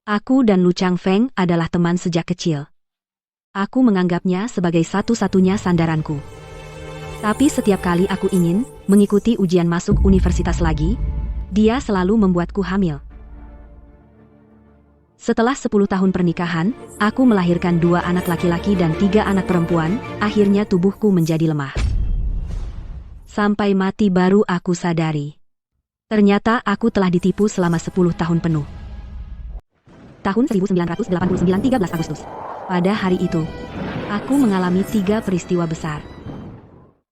Aku dan Lu Changfeng adalah teman sejak kecil. Aku menganggapnya sebagai satu-satunya sandaranku. Tapi setiap kali aku ingin mengikuti ujian masuk universitas lagi, dia selalu membuatku hamil. Setelah 10 tahun pernikahan, aku melahirkan 2 anak laki-laki dan 3 anak perempuan, akhirnya tubuhku menjadi lemah. Sampai mati baru aku sadari. Ternyata aku telah ditipu selama 10 tahun penuh. Tahun 1989 13 Agustus. Pada hari itu, aku mengalami 3 peristiwa besar.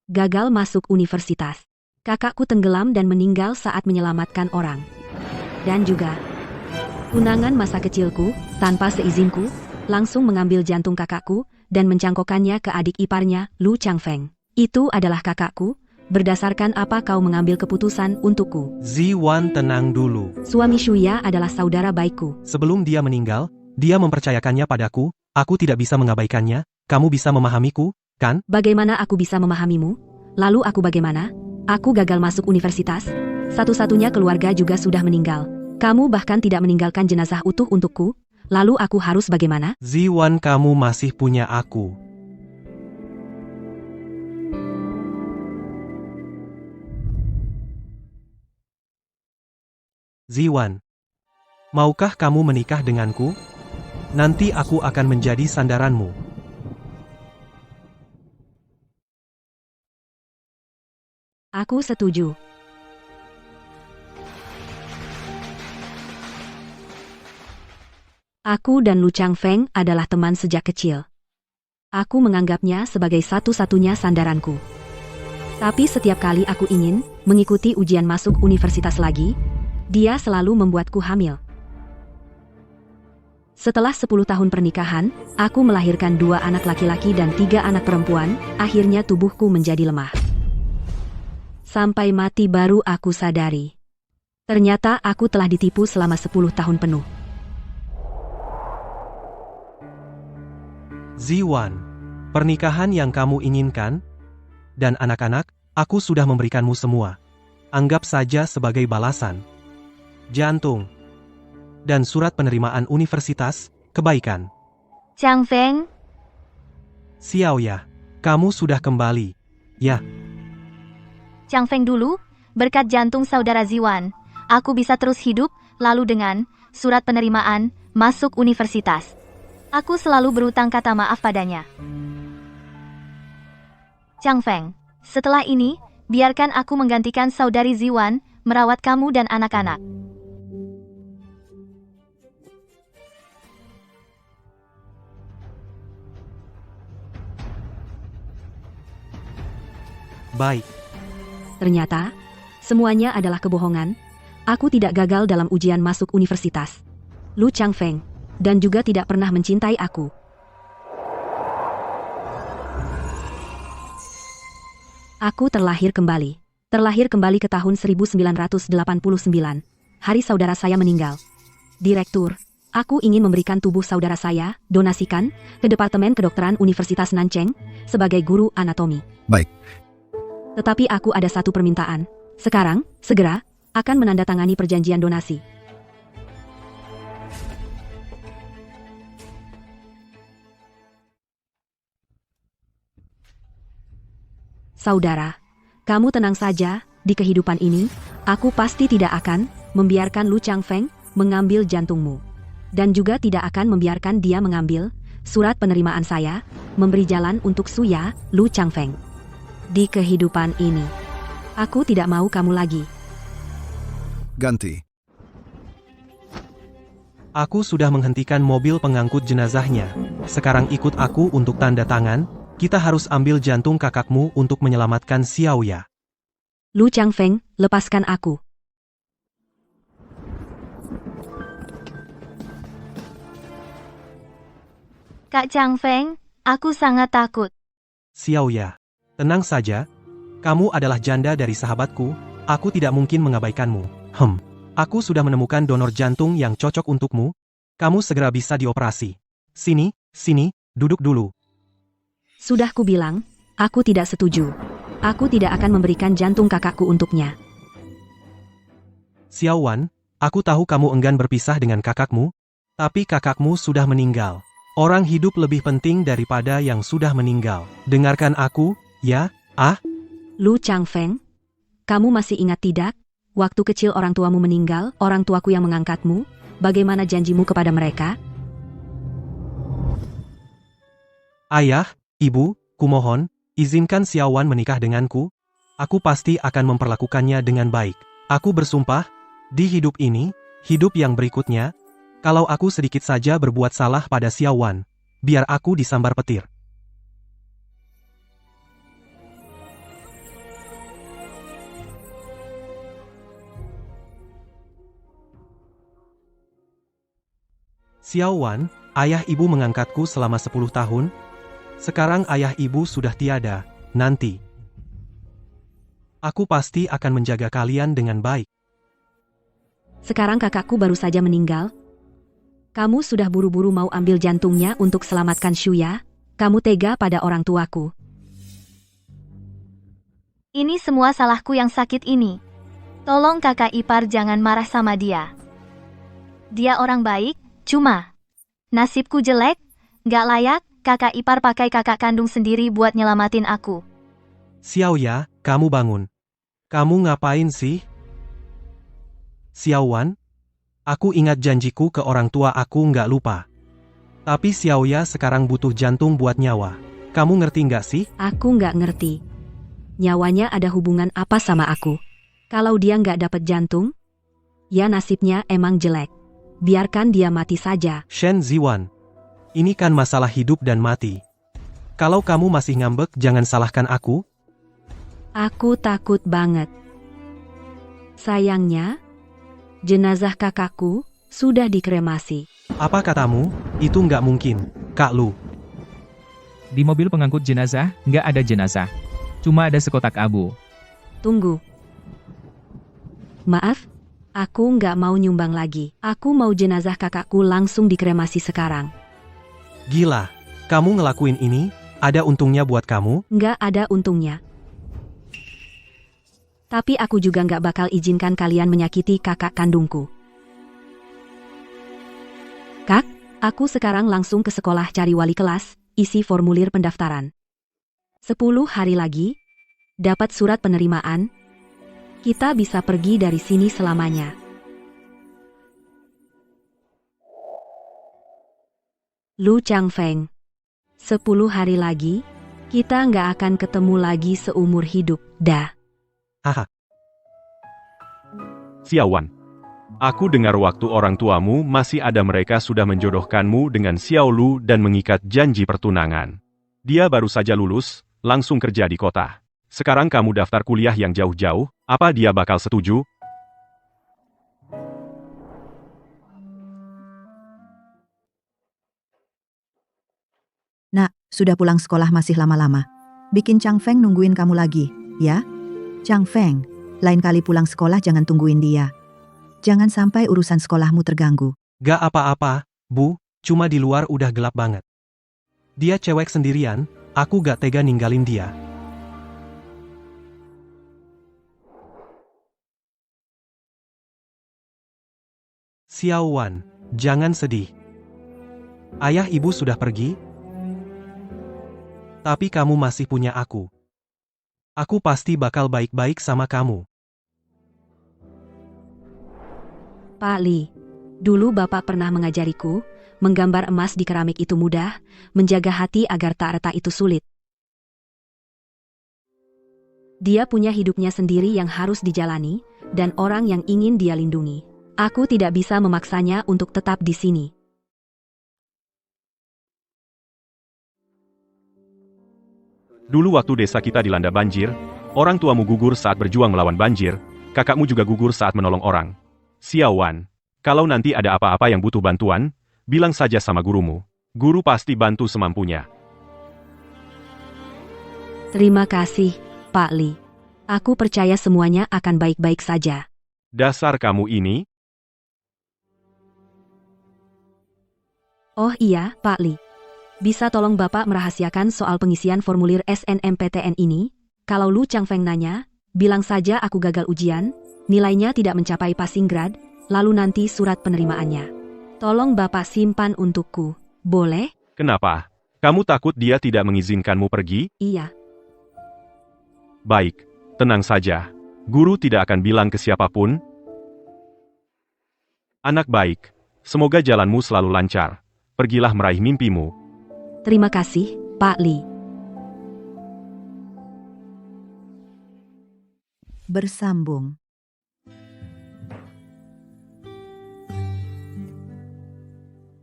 Gagal masuk universitas. Kakakku tenggelam dan meninggal saat menyelamatkan orang. Dan juga, tunangan masa kecilku, tanpa seizinku, langsung mengambil jantung kakakku dan mencangkokkannya ke adik iparnya, Lu Changfeng. Itu adalah kakakku. Berdasarkan apa kau mengambil keputusan untukku? Ziwan, tenang dulu. Suami Shuya adalah saudara baikku. Sebelum dia meninggal, dia mempercayakannya padaku, aku tidak bisa mengabaikannya, kamu bisa memahamiku, kan? Bagaimana aku bisa memahamimu? Lalu aku bagaimana? Aku gagal masuk universitas. Satu-satunya keluarga juga sudah meninggal. Kamu bahkan tidak meninggalkan jenazah utuh untukku. Lalu aku harus bagaimana? Ziwan, kamu masih punya aku. Ziwan, maukah kamu menikah denganku? Nanti aku akan menjadi sandaranmu. Aku setuju. Aku dan Lu Changfeng adalah teman sejak kecil. Aku menganggapnya sebagai satu-satunya sandaranku. Tapi setiap kali aku ingin mengikuti ujian masuk universitas lagi, dia selalu membuatku hamil. Setelah 10 tahun pernikahan, aku melahirkan 2 anak laki-laki dan 3 anak perempuan, akhirnya tubuhku menjadi lemah. Sampai mati baru aku sadari. Ternyata aku telah ditipu selama 10 tahun penuh. Ziwan, pernikahan yang kamu inginkan, dan anak-anak, aku sudah memberikanmu semua. Anggap saja sebagai balasan. Jantung, dan surat penerimaan universitas, kebaikan. Changfeng, Xiaoya, kamu sudah kembali. Ya, Changfeng dulu, berkat jantung saudara Ziwan, aku bisa terus hidup, lalu dengan surat penerimaan masuk universitas. Aku selalu berutang kata maaf padanya. Changfeng, setelah ini, biarkan aku menggantikan saudari Ziwan merawat kamu dan anak-anak. baik. Ternyata, semuanya adalah kebohongan. Aku tidak gagal dalam ujian masuk universitas. Lu Changfeng, dan juga tidak pernah mencintai aku. Aku terlahir kembali. Terlahir kembali ke tahun 1989. Hari saudara saya meninggal. Direktur, aku ingin memberikan tubuh saudara saya, donasikan, ke Departemen Kedokteran Universitas Nancheng, sebagai guru anatomi. Baik. Tetapi aku ada satu permintaan. Sekarang, segera, akan menandatangani perjanjian donasi. Saudara, kamu tenang saja, di kehidupan ini, aku pasti tidak akan membiarkan Lu Changfeng mengambil jantungmu. Dan juga tidak akan membiarkan dia mengambil surat penerimaan saya, memberi jalan untuk Shuya, Lu Changfeng. Di kehidupan ini, aku tidak mau kamu lagi. Ganti. Aku sudah menghentikan mobil pengangkut jenazahnya. Sekarang ikut aku untuk tanda tangan. Kita harus ambil jantung kakakmu untuk menyelamatkan Xiaoya. Lu Changfeng, lepaskan aku. Kak Changfeng, aku sangat takut. Xiaoya, tenang saja. Kamu adalah janda dari sahabatku. Aku tidak mungkin mengabaikanmu. Aku sudah menemukan donor jantung yang cocok untukmu. Kamu segera bisa dioperasi. Sini, duduk dulu. Sudah kubilang, aku tidak setuju. Aku tidak akan memberikan jantung kakakku untuknya. Xiaowan, aku tahu kamu enggan berpisah dengan kakakmu. Tapi kakakmu sudah meninggal. Orang hidup lebih penting daripada yang sudah meninggal. Dengarkan aku, ya? Lu Changfeng, kamu masih ingat tidak? Waktu kecil orang tuamu meninggal, orang tuaku yang mengangkatmu. Bagaimana janjimu kepada mereka? Ayah, ibu, kumohon, izinkan Xiaowan menikah denganku. Aku pasti akan memperlakukannya dengan baik. Aku bersumpah, di hidup ini, hidup yang berikutnya, kalau aku sedikit saja berbuat salah pada Xiaowan, biar aku disambar petir. Xiaowan, ayah ibu mengangkatku selama 10 tahun. Sekarang ayah ibu sudah tiada, nanti aku pasti akan menjaga kalian dengan baik. Sekarang kakakku baru saja meninggal. Kamu sudah buru-buru mau ambil jantungnya untuk selamatkan Shuya? Kamu tega pada orang tuaku. Ini semua salahku yang sakit ini. Tolong kakak ipar jangan marah sama dia. Dia orang baik, cuma nasibku jelek, gak layak, kakak ipar pakai kakak kandung sendiri buat nyelamatin aku. Xiaoya, kamu bangun. Kamu ngapain sih? Xiaowan, aku ingat janjiku ke orang tua aku nggak lupa. Tapi Xiaoya sekarang butuh jantung buat nyawa. Kamu ngerti nggak sih? Aku nggak ngerti. Nyawanya ada hubungan apa sama aku? Kalau dia nggak dapat jantung, ya nasibnya emang jelek. Biarkan dia mati saja. Shen Ziwan, ini kan masalah hidup dan mati. Kalau kamu masih ngambek jangan salahkan aku. Aku takut banget. Sayangnya, jenazah kakakku sudah dikremasi. Apa katamu? Itu nggak mungkin, Kak Lu. Di mobil pengangkut jenazah, nggak ada jenazah. Cuma ada sekotak abu. Tunggu. Maaf, aku nggak mau nyumbang lagi. Aku mau jenazah kakakku langsung dikremasi sekarang. Gila, kamu ngelakuin ini, ada untungnya buat kamu? Nggak ada untungnya. Tapi aku juga nggak bakal izinkan kalian menyakiti kakak kandungku. Kak, aku sekarang langsung ke sekolah cari wali kelas, isi formulir pendaftaran. 10 hari lagi, dapat surat penerimaan, kita bisa pergi dari sini selamanya. Lu Changfeng, 10 hari lagi, kita nggak akan ketemu lagi seumur hidup, dah. Haha. Xiaowan, aku dengar waktu orang tuamu masih ada mereka sudah menjodohkanmu dengan Xiao Lu dan mengikat janji pertunangan. Dia baru saja lulus, langsung kerja di kota. Sekarang kamu daftar kuliah yang jauh-jauh, apa dia bakal setuju? Nak, sudah pulang sekolah masih lama-lama. Bikin Changfeng nungguin kamu lagi, ya? Changfeng, lain kali pulang sekolah jangan tungguin dia. Jangan sampai urusan sekolahmu terganggu. Gak apa-apa, Bu, cuma di luar udah gelap banget. Dia cewek sendirian, aku gak tega ninggalin dia. Xiaowan, jangan sedih. Ayah ibu sudah pergi, tapi kamu masih punya aku. Aku pasti bakal baik-baik sama kamu. Pak Li, dulu Bapak pernah mengajariku, menggambar emas di keramik itu mudah, menjaga hati agar tak retak itu sulit. Dia punya hidupnya sendiri yang harus dijalani, dan orang yang ingin dia lindungi. Aku tidak bisa memaksanya untuk tetap di sini. Dulu waktu desa kita dilanda banjir, orang tuamu gugur saat berjuang melawan banjir, kakakmu juga gugur saat menolong orang. Xiaowan, kalau nanti ada apa-apa yang butuh bantuan, bilang saja sama gurumu. Guru pasti bantu semampunya. Terima kasih, Pak Li. Aku percaya semuanya akan baik-baik saja. Dasar kamu ini, Oh iya, Pak Li. Bisa tolong Bapak merahasiakan soal pengisian formulir SNMPTN ini? Kalau Lu Changfeng nanya, bilang saja aku gagal ujian, nilainya tidak mencapai passing grade, lalu nanti surat penerimaannya. Tolong Bapak simpan untukku. Boleh? Kenapa? Kamu takut dia tidak mengizinkanmu pergi? Iya. Baik, tenang saja. Guru tidak akan bilang ke siapapun. Anak baik, semoga jalanmu selalu lancar. Pergilah meraih mimpimu. Terima kasih, Pak Li. Bersambung.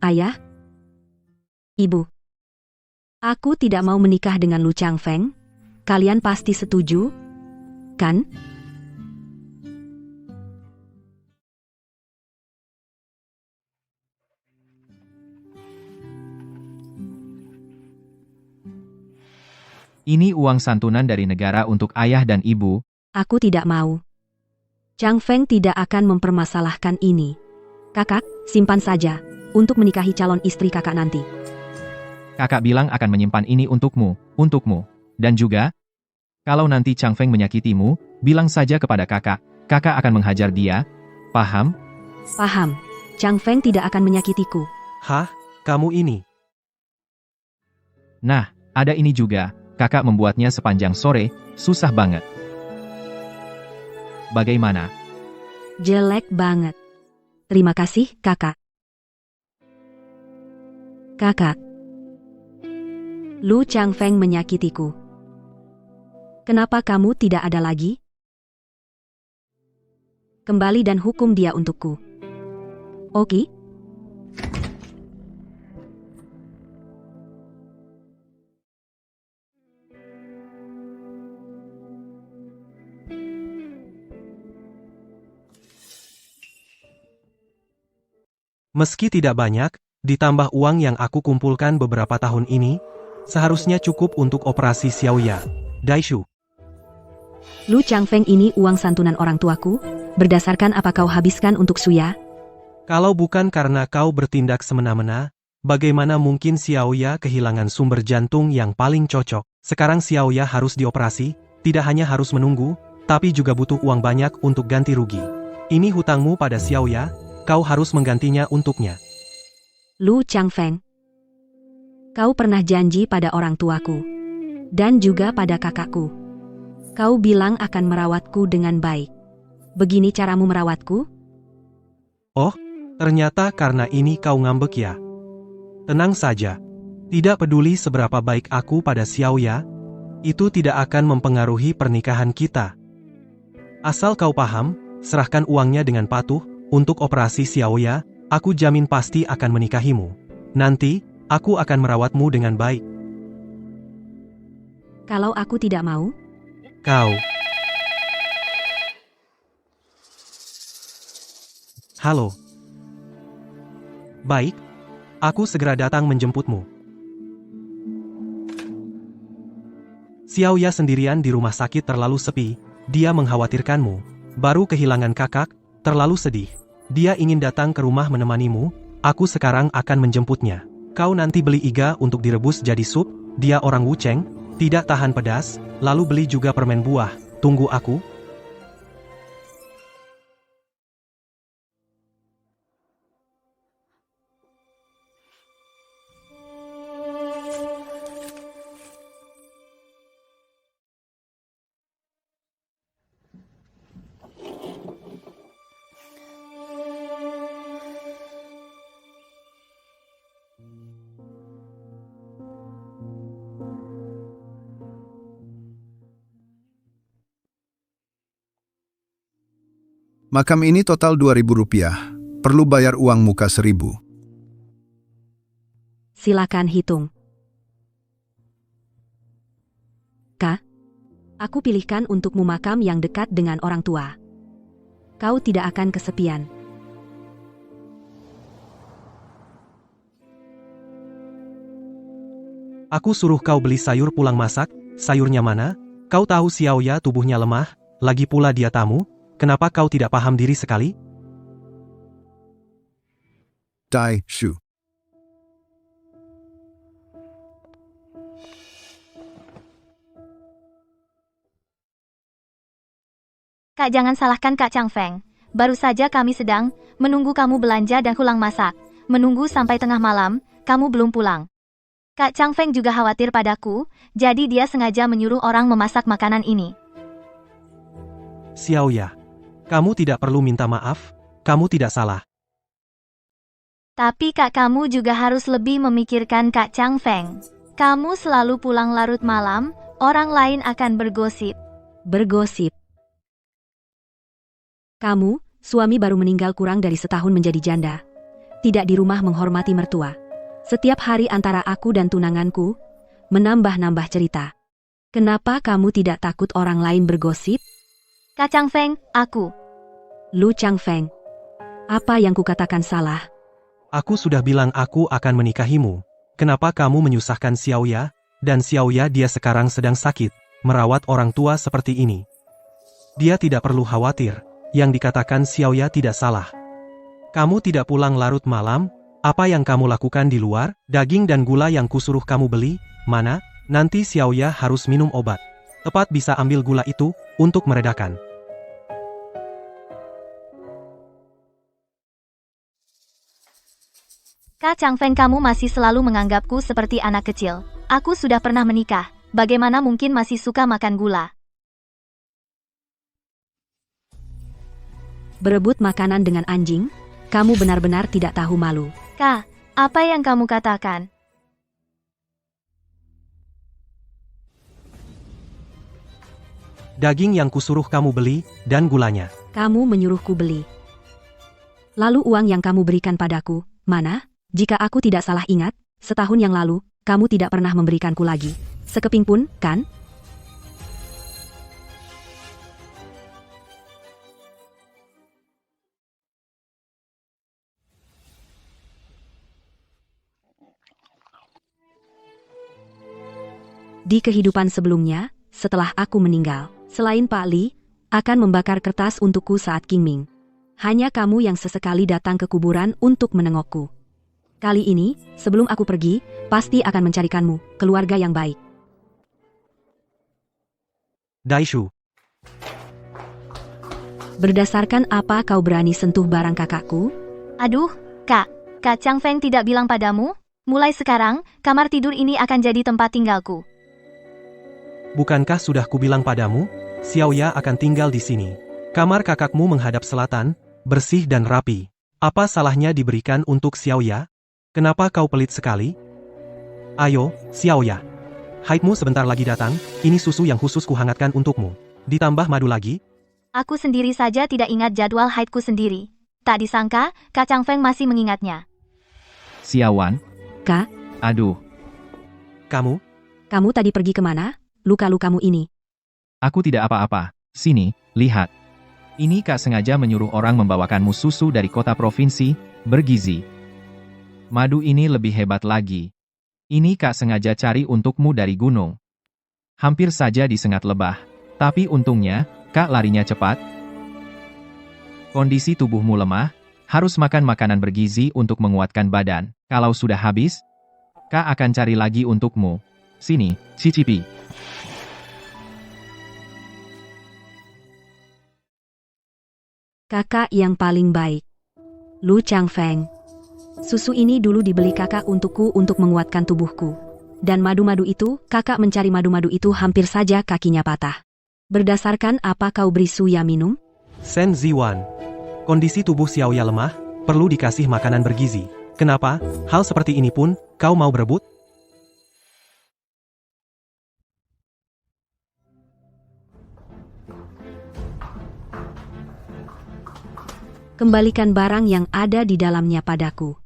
Ayah? Ibu? Aku tidak mau menikah dengan Lu Changfeng. Kalian pasti setuju, kan? Ini uang santunan dari negara untuk ayah dan ibu. Aku tidak mau. Changfeng tidak akan mempermasalahkan ini. Kakak, simpan saja, untuk menikahi calon istri kakak nanti. Kakak bilang akan menyimpan ini untukmu. Dan juga, kalau nanti Chang Feng menyakitimu, bilang saja kepada kakak. Kakak akan menghajar dia. Paham? Paham. Changfeng tidak akan menyakitiku. Hah? Kamu ini? Nah, ada ini juga. Kakak membuatnya sepanjang sore, susah banget. Bagaimana? Jelek banget. Terima kasih, kakak. Kakak. Lu Changfeng menyakitiku. Kenapa kamu tidak ada lagi? Kembali dan hukum dia untukku. Oke? Meski tidak banyak, ditambah uang yang aku kumpulkan beberapa tahun ini, seharusnya cukup untuk operasi Xiaoya. Daishu. Lu Changfeng ini uang santunan orang tuaku, berdasarkan apa kau habiskan untuk Suya? Kalau bukan karena kau bertindak semena-mena, bagaimana mungkin Xiaoya kehilangan sumber jantung yang paling cocok? Sekarang Xiaoya harus dioperasi, tidak hanya harus menunggu, tapi juga butuh uang banyak untuk ganti rugi. Ini hutangmu pada Xiaoya, kau harus menggantinya untuknya. Lu Changfeng. Kau pernah janji pada orang tuaku, dan juga pada kakakku. Kau bilang akan merawatku dengan baik. Begini caramu merawatku? Oh, ternyata karena ini kau ngambek ya. Tenang saja. Tidak peduli seberapa baik aku pada Xiaoya, itu tidak akan mempengaruhi pernikahan kita. Asal kau paham, serahkan uangnya dengan patuh, untuk operasi Xiaoya, aku jamin pasti akan menikahimu. Nanti, aku akan merawatmu dengan baik. Kalau aku tidak mau? Kau. Halo. Baik, aku segera datang menjemputmu. Xiaoya sendirian di rumah sakit terlalu sepi, dia mengkhawatirkanmu. Baru kehilangan kakak, terlalu sedih. Dia ingin datang ke rumah menemanimu, aku sekarang akan menjemputnya. Kau nanti beli iga untuk direbus jadi sup, dia orang Wucheng, tidak tahan pedas, lalu beli juga permen buah, tunggu aku. Makam ini total Rp2.000. Perlu bayar uang muka 1.000. Silakan hitung. Kak, aku pilihkan untukmu makam yang dekat dengan orang tua. Kau tidak akan kesepian. Aku suruh kau beli sayur pulang masak, sayurnya mana? Kau tahu Xiaoya tubuhnya lemah, lagi pula dia tamu, kenapa kau tidak paham diri sekali? Daishu. Kak, jangan salahkan Kak Chang Feng. Baru saja kami sedang menunggu kamu belanja dan pulang masak. menunggu sampai tengah malam, kamu belum pulang. Kak Chang Feng juga khawatir padaku, jadi dia sengaja menyuruh orang memasak makanan ini. Xiaoya, kamu tidak perlu minta maaf, kamu tidak salah. Tapi kak kamu juga harus lebih memikirkan Kak Chang Feng. Kamu selalu pulang larut malam, orang lain akan bergosip. Bergosip. Kamu, suami baru meninggal kurang dari setahun menjadi janda. Tidak di rumah menghormati mertua. Setiap hari antara aku dan tunanganku, menambah-nambah cerita. Kenapa kamu tidak takut orang lain bergosip? Kak Chang Feng, aku. Lu Chang Feng. Apa yang kukatakan salah? Aku sudah bilang aku akan menikahimu. Kenapa kamu menyusahkan Xiaoya? Dan Xiaoya dia sekarang sedang sakit, merawat orang tua seperti ini. Dia tidak perlu khawatir. Yang dikatakan Xiaoya tidak salah. Kamu tidak pulang larut malam? Apa yang kamu lakukan di luar? Daging dan gula yang kusuruh kamu beli? Mana? Nanti Xiaoya harus minum obat. Tepat bisa ambil gula itu, untuk meredakan. Kak Chang Feng, kamu masih selalu menganggapku seperti anak kecil. Aku sudah pernah menikah, bagaimana mungkin masih suka makan gula? Berebut makanan dengan anjing? Kamu benar-benar tidak tahu malu. Kak, apa yang kamu katakan? Daging yang kusuruh kamu beli, dan gulanya. Kamu menyuruhku beli. Lalu uang yang kamu berikan padaku, mana? Jika aku tidak salah ingat, setahun yang lalu, kamu tidak pernah memberikanku lagi. Sekeping pun, kan? Di kehidupan sebelumnya, setelah aku meninggal, selain Pak Li, akan membakar kertas untukku saat King Ming. Hanya kamu yang sesekali datang ke kuburan untuk menengokku. Kali ini, sebelum aku pergi, pasti akan mencarikanmu, keluarga yang baik. Daishu, Berdasarkan apa kau berani sentuh barang kakakku? Aduh, Kak Chang Feng tidak bilang padamu? Mulai sekarang, kamar tidur ini akan jadi tempat tinggalku. bukankah sudah kubilang padamu? Xiaoya akan tinggal di sini. Kamar kakakmu menghadap selatan, bersih dan rapi. Apa salahnya diberikan untuk Xiaoya? Kenapa kau pelit sekali? Ayo, Xiaoya. Haidmu sebentar lagi datang, ini susu yang khusus kuhangatkan untukmu. Ditambah madu lagi? Aku sendiri saja tidak ingat jadwal haidku sendiri. Tak disangka, Kak Chang Feng masih mengingatnya. Xiaowan, Kak, aduh, kamu tadi pergi kemana? Luka-lukamu ini. aku tidak apa-apa. Sini, lihat. Ini Kak sengaja menyuruh orang membawakanmu susu dari kota provinsi, bergizi. Madu ini lebih hebat lagi. Ini Kak sengaja cari untukmu dari gunung. Hampir saja disengat lebah. Tapi untungnya, Kak larinya cepat. Kondisi tubuhmu lemah, harus makan makanan bergizi untuk menguatkan badan. Kalau sudah habis, Kak akan cari lagi untukmu. Sini, cicipi. Kakak yang paling baik. Lu Chang Feng. Susu ini dulu dibeli kakak untukku untuk menguatkan tubuhku. Dan madu-madu itu, kakak mencari madu-madu itu hampir saja kakinya patah. Berdasarkan apa kau beri Suya minum? Shen Ziwan. Kondisi tubuh Xiaoya lemah, perlu dikasih makanan bergizi. Kenapa? Hal seperti ini pun, kau mau berebut? Kembalikan barang yang ada di dalamnya padaku.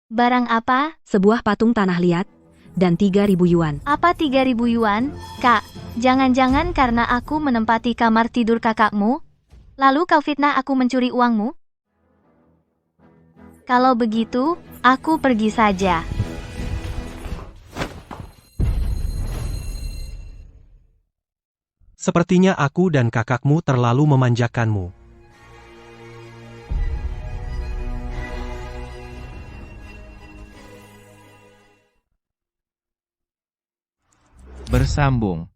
Barang apa? Sebuah patung tanah liat, dan 3.000 yuan. Apa 3.000 yuan? Kak, jangan-jangan karena aku menempati kamar tidur kakakmu? Lalu kau fitnah aku mencuri uangmu? Kalau begitu, aku pergi saja. Sepertinya aku dan kakakmu terlalu memanjakanmu. Bersambung.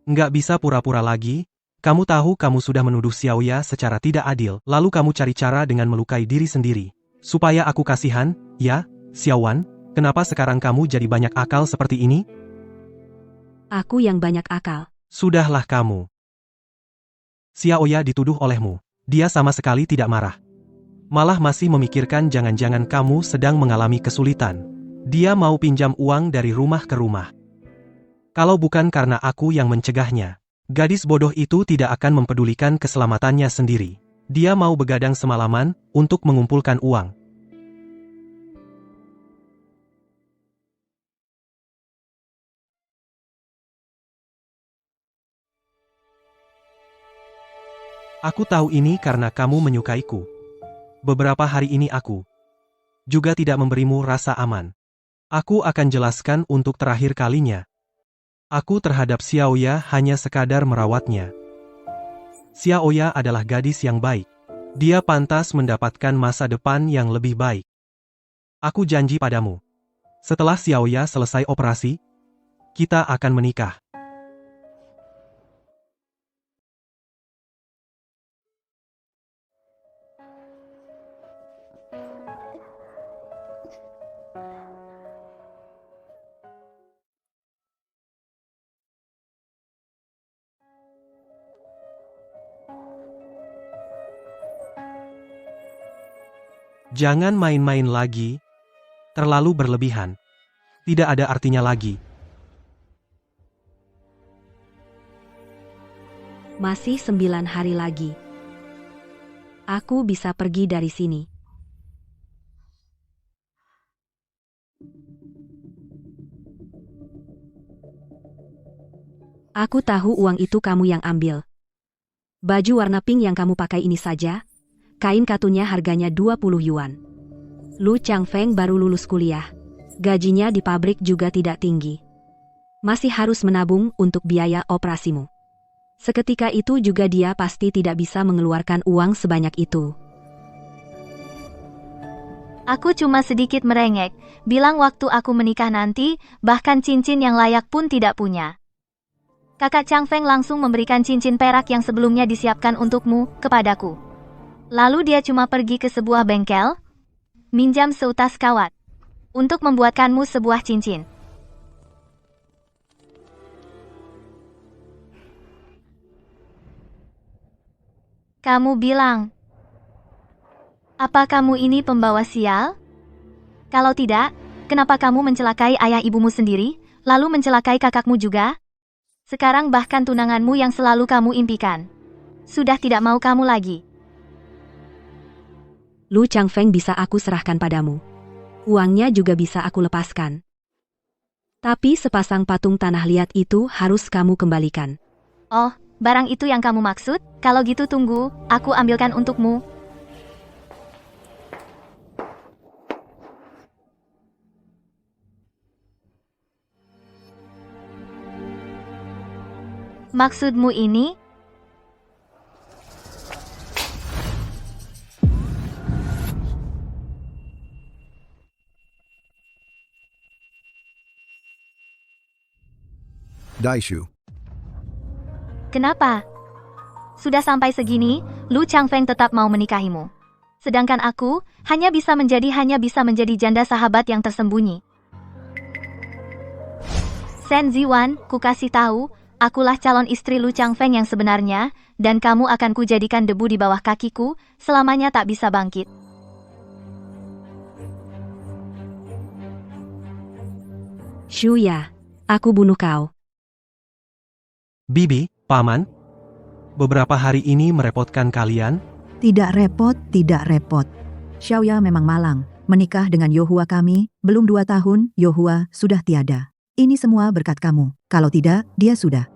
Nggak bisa pura-pura lagi. Kamu tahu kamu sudah menuduh Xiaoya secara tidak adil, lalu kamu cari cara dengan melukai diri sendiri. Supaya aku kasihan, ya, Xiaowan, kenapa sekarang kamu jadi banyak akal seperti ini? Aku yang banyak akal. Sudahlah kamu. Xiaoya dituduh olehmu. Dia sama sekali tidak marah. Malah masih memikirkan jangan-jangan kamu sedang mengalami kesulitan. Dia mau pinjam uang dari rumah ke rumah. Kalau bukan karena aku yang mencegahnya, gadis bodoh itu tidak akan mempedulikan keselamatannya sendiri. Dia mau begadang semalaman untuk mengumpulkan uang. Aku tahu ini karena kamu menyukaiku. Beberapa hari ini aku juga tidak memberimu rasa aman. Aku akan jelaskan untuk terakhir kalinya. Aku terhadap Xiaoya hanya sekadar merawatnya. Xiaoya adalah gadis yang baik. Dia pantas mendapatkan masa depan yang lebih baik. Aku janji padamu. Setelah Xiaoya selesai operasi, kita akan menikah. Jangan main-main lagi. Terlalu berlebihan. Tidak ada artinya lagi. Masih 9 hari lagi. Aku bisa pergi dari sini. Aku tahu uang itu kamu yang ambil. Baju warna pink yang kamu pakai ini saja, kain katunnya harganya 20 yuan. Lu Changfeng baru lulus kuliah. Gajinya di pabrik juga tidak tinggi. Masih harus menabung untuk biaya operasimu. Seketika itu juga dia pasti tidak bisa mengeluarkan uang sebanyak itu. Aku cuma sedikit merengek, bilang waktu aku menikah nanti, bahkan cincin yang layak pun tidak punya. Kakak Changfeng langsung memberikan cincin perak yang sebelumnya disiapkan untukmu, kepadaku. Lalu dia cuma pergi ke sebuah bengkel, minjam seutas kawat, untuk membuatkanmu sebuah cincin. Kamu bilang, apa kamu ini pembawa sial? Kalau tidak, kenapa kamu mencelakai ayah ibumu sendiri, lalu mencelakai kakakmu juga? Sekarang bahkan tunanganmu yang selalu kamu impikan sudah tidak mau kamu lagi. Lu Changfeng bisa aku serahkan padamu. Uangnya juga bisa aku lepaskan. Tapi sepasang patung tanah liat itu harus kamu kembalikan. Oh, barang itu yang kamu maksud? Kalau gitu tunggu, aku ambilkan untukmu. Maksudmu ini? Daishu. Kenapa? Sudah sampai segini, Lu Changfeng tetap mau menikahimu. Sedangkan aku, hanya bisa menjadi janda sahabat yang tersembunyi. Shen Ziwan, ku kasih tahu, akulah calon istri Lu Changfeng yang sebenarnya, dan kamu akan kujadikan debu di bawah kakiku, selamanya tak bisa bangkit. Shuya, aku bunuh kau. Bibi, Paman, beberapa hari ini merepotkan kalian? Tidak repot, tidak repot. Xiaoya memang malang. Menikah dengan Yohua kami, belum 2 tahun, Yohua sudah tiada. Ini semua berkat kamu. Kalau tidak, dia sudah.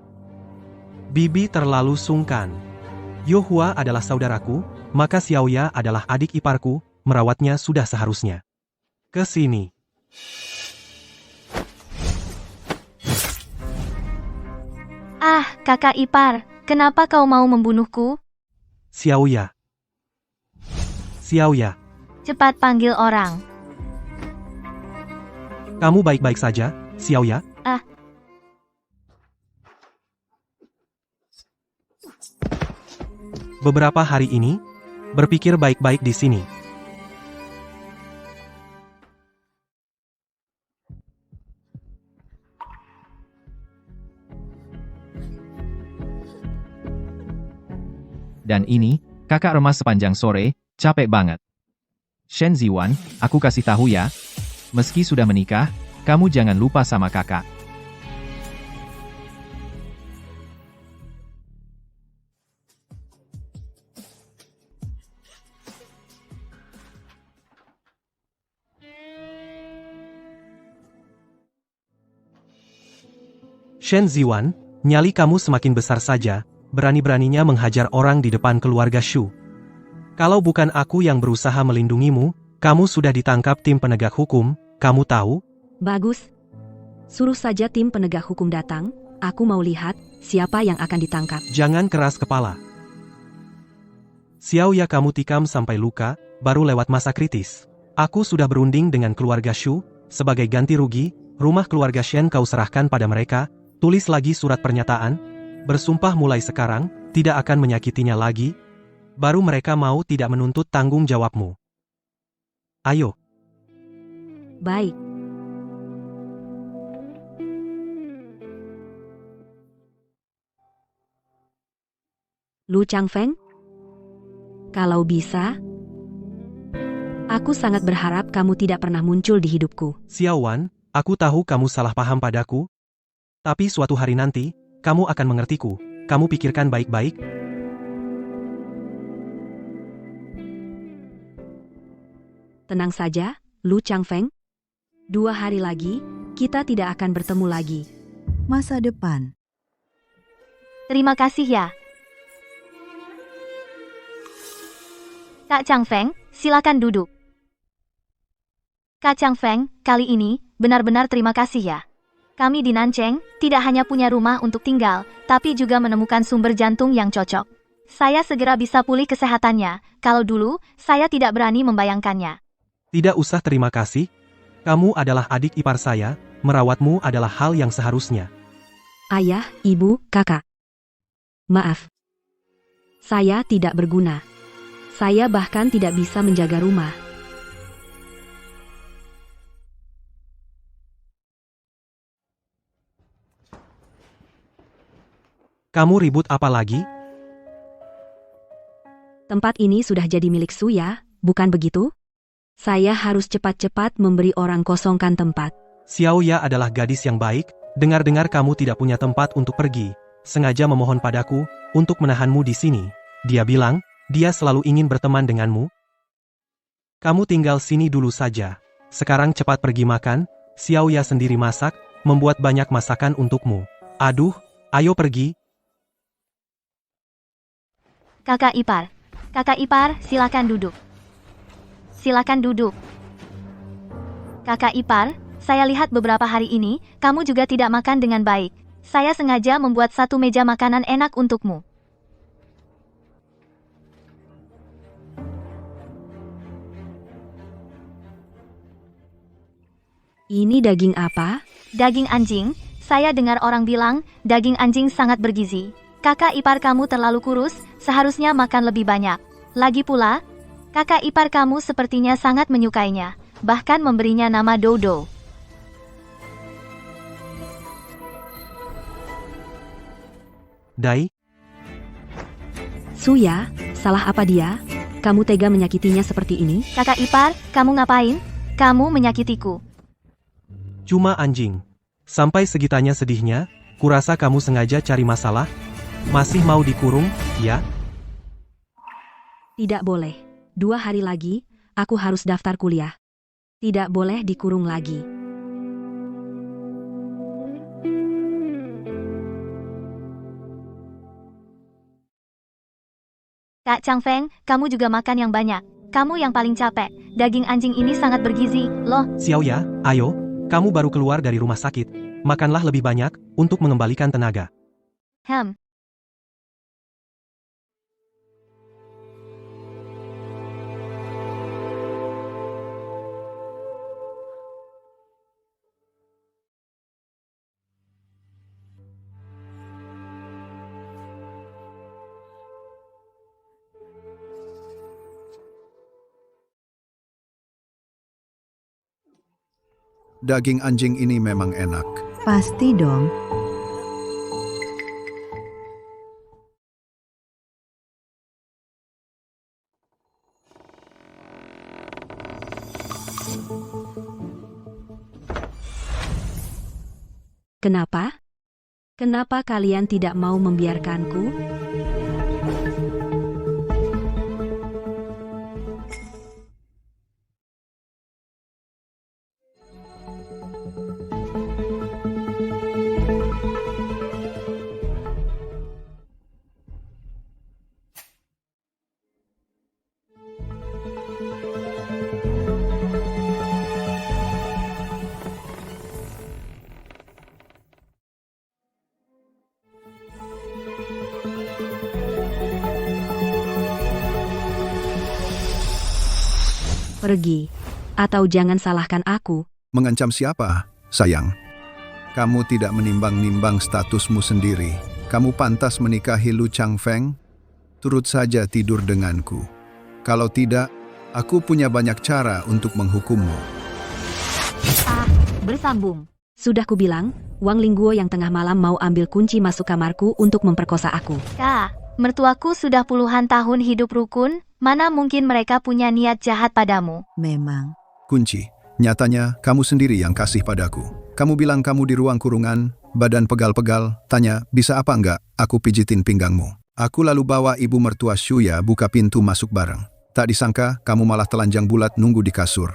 Bibi terlalu sungkan. Yohua adalah saudaraku, maka Xiaoya adalah adik iparku, merawatnya sudah seharusnya. Ke sini. Ah, kakak ipar, kenapa kau mau membunuhku? Xiaoya. Xiaoya, Cepat panggil orang. kamu baik-baik saja, Xiaoya? Beberapa hari ini, berpikir baik-baik di sini. Dan ini, kakak remas sepanjang sore, capek banget. Shen Ziwan, aku kasih tahu ya. Meski sudah menikah, kamu jangan lupa sama kakak. Shen Ziwan, nyali kamu semakin besar saja, berani-beraninya menghajar orang di depan keluarga Shu. Kalau bukan aku yang berusaha melindungimu, kamu sudah ditangkap tim penegak hukum, kamu tahu? Bagus. Suruh saja tim penegak hukum datang, aku mau lihat siapa yang akan ditangkap. Jangan keras kepala. Xiao ya kamu tikam sampai luka, baru lewat masa kritis. Aku sudah berunding dengan keluarga Shu, sebagai ganti rugi, rumah keluarga Shen kau serahkan pada mereka, tulis lagi surat pernyataan, bersumpah mulai sekarang, tidak akan menyakitinya lagi, baru mereka mau tidak menuntut tanggung jawabmu. Ayo. Baik. Lu Changfeng? Kalau bisa, aku sangat berharap kamu tidak pernah muncul di hidupku. Xiao Wan, aku tahu kamu salah paham padaku, tapi suatu hari nanti, kamu akan mengertiku. Kamu pikirkan baik-baik. Tenang saja, Lu Changfeng. 2 hari lagi, kita tidak akan bertemu lagi. Masa depan. Terima kasih ya. Kak Changfeng, silakan duduk. Kak Changfeng, kali ini, benar-benar terima kasih ya. Kami di Nancheng, tidak hanya punya rumah untuk tinggal, tapi juga menemukan sumber jantung yang cocok. Saya segera bisa pulih kesehatannya, kalau dulu, saya tidak berani membayangkannya. Tidak usah terima kasih. Kamu adalah adik ipar saya, merawatmu adalah hal yang seharusnya. Ayah, ibu, kakak. Maaf. Saya tidak berguna. Saya bahkan tidak bisa menjaga rumah. Kamu ribut apa lagi? Tempat ini sudah jadi milik Suya, bukan begitu? Saya harus cepat-cepat memberi orang kosongkan tempat. Xiao Ya adalah gadis yang baik, dengar-dengar kamu tidak punya tempat untuk pergi, sengaja memohon padaku, untuk menahanmu di sini. Dia bilang, dia selalu ingin berteman denganmu. Kamu tinggal sini dulu saja. Sekarang cepat pergi makan, Xiao Ya sendiri masak, membuat banyak masakan untukmu. Aduh, ayo pergi. Kakak ipar, silakan duduk. Silakan duduk. Kakak ipar, saya lihat beberapa hari ini, kamu juga tidak makan dengan baik. Saya sengaja membuat satu meja makanan enak untukmu. Ini daging apa? Daging anjing, saya dengar orang bilang, daging anjing sangat bergizi. Kakak ipar kamu terlalu kurus, seharusnya makan lebih banyak. Lagi pula, kakak ipar kamu sepertinya sangat menyukainya, bahkan memberinya nama Dodo. Dai, Suya, salah apa dia? Kamu tega menyakitinya seperti ini? Kakak ipar, kamu ngapain? Kamu menyakitiku. cuma anjing. Sampai segitanya sedihnya, kurasa kamu sengaja cari masalah? Masih mau dikurung, ya? Tidak boleh. 2 hari lagi, aku harus daftar kuliah. Tidak boleh dikurung lagi. Kak Changfeng, kamu juga makan yang banyak. Kamu yang paling capek. Daging anjing ini sangat bergizi, loh. Xiao Ya, ayo, kamu baru keluar dari rumah sakit. Makanlah lebih banyak, untuk mengembalikan tenaga. Daging anjing ini memang enak. Pasti dong. Kenapa? Kenapa kalian tidak mau membiarkanku? Pergi. Atau jangan salahkan aku. Mengancam siapa, sayang? Kamu tidak menimbang-nimbang statusmu sendiri. Kamu pantas menikahi Lu Changfeng? Turut saja tidur denganku. Kalau tidak, aku punya banyak cara untuk menghukummu. Bersambung. Sudah kubilang, Wang Lingguo yang tengah malam mau ambil kunci masuk kamarku untuk memperkosa aku. Kak, mertuaku sudah puluhan tahun hidup rukun, mana mungkin mereka punya niat jahat padamu? Memang. Kunci, nyatanya kamu sendiri yang kasih padaku. Kamu bilang kamu di ruang kurungan, badan pegal-pegal, tanya, bisa apa enggak aku pijitin pinggangmu. Aku lalu bawa ibu mertua Shuya buka pintu masuk bareng. Tak disangka, kamu malah telanjang bulat nunggu di kasur.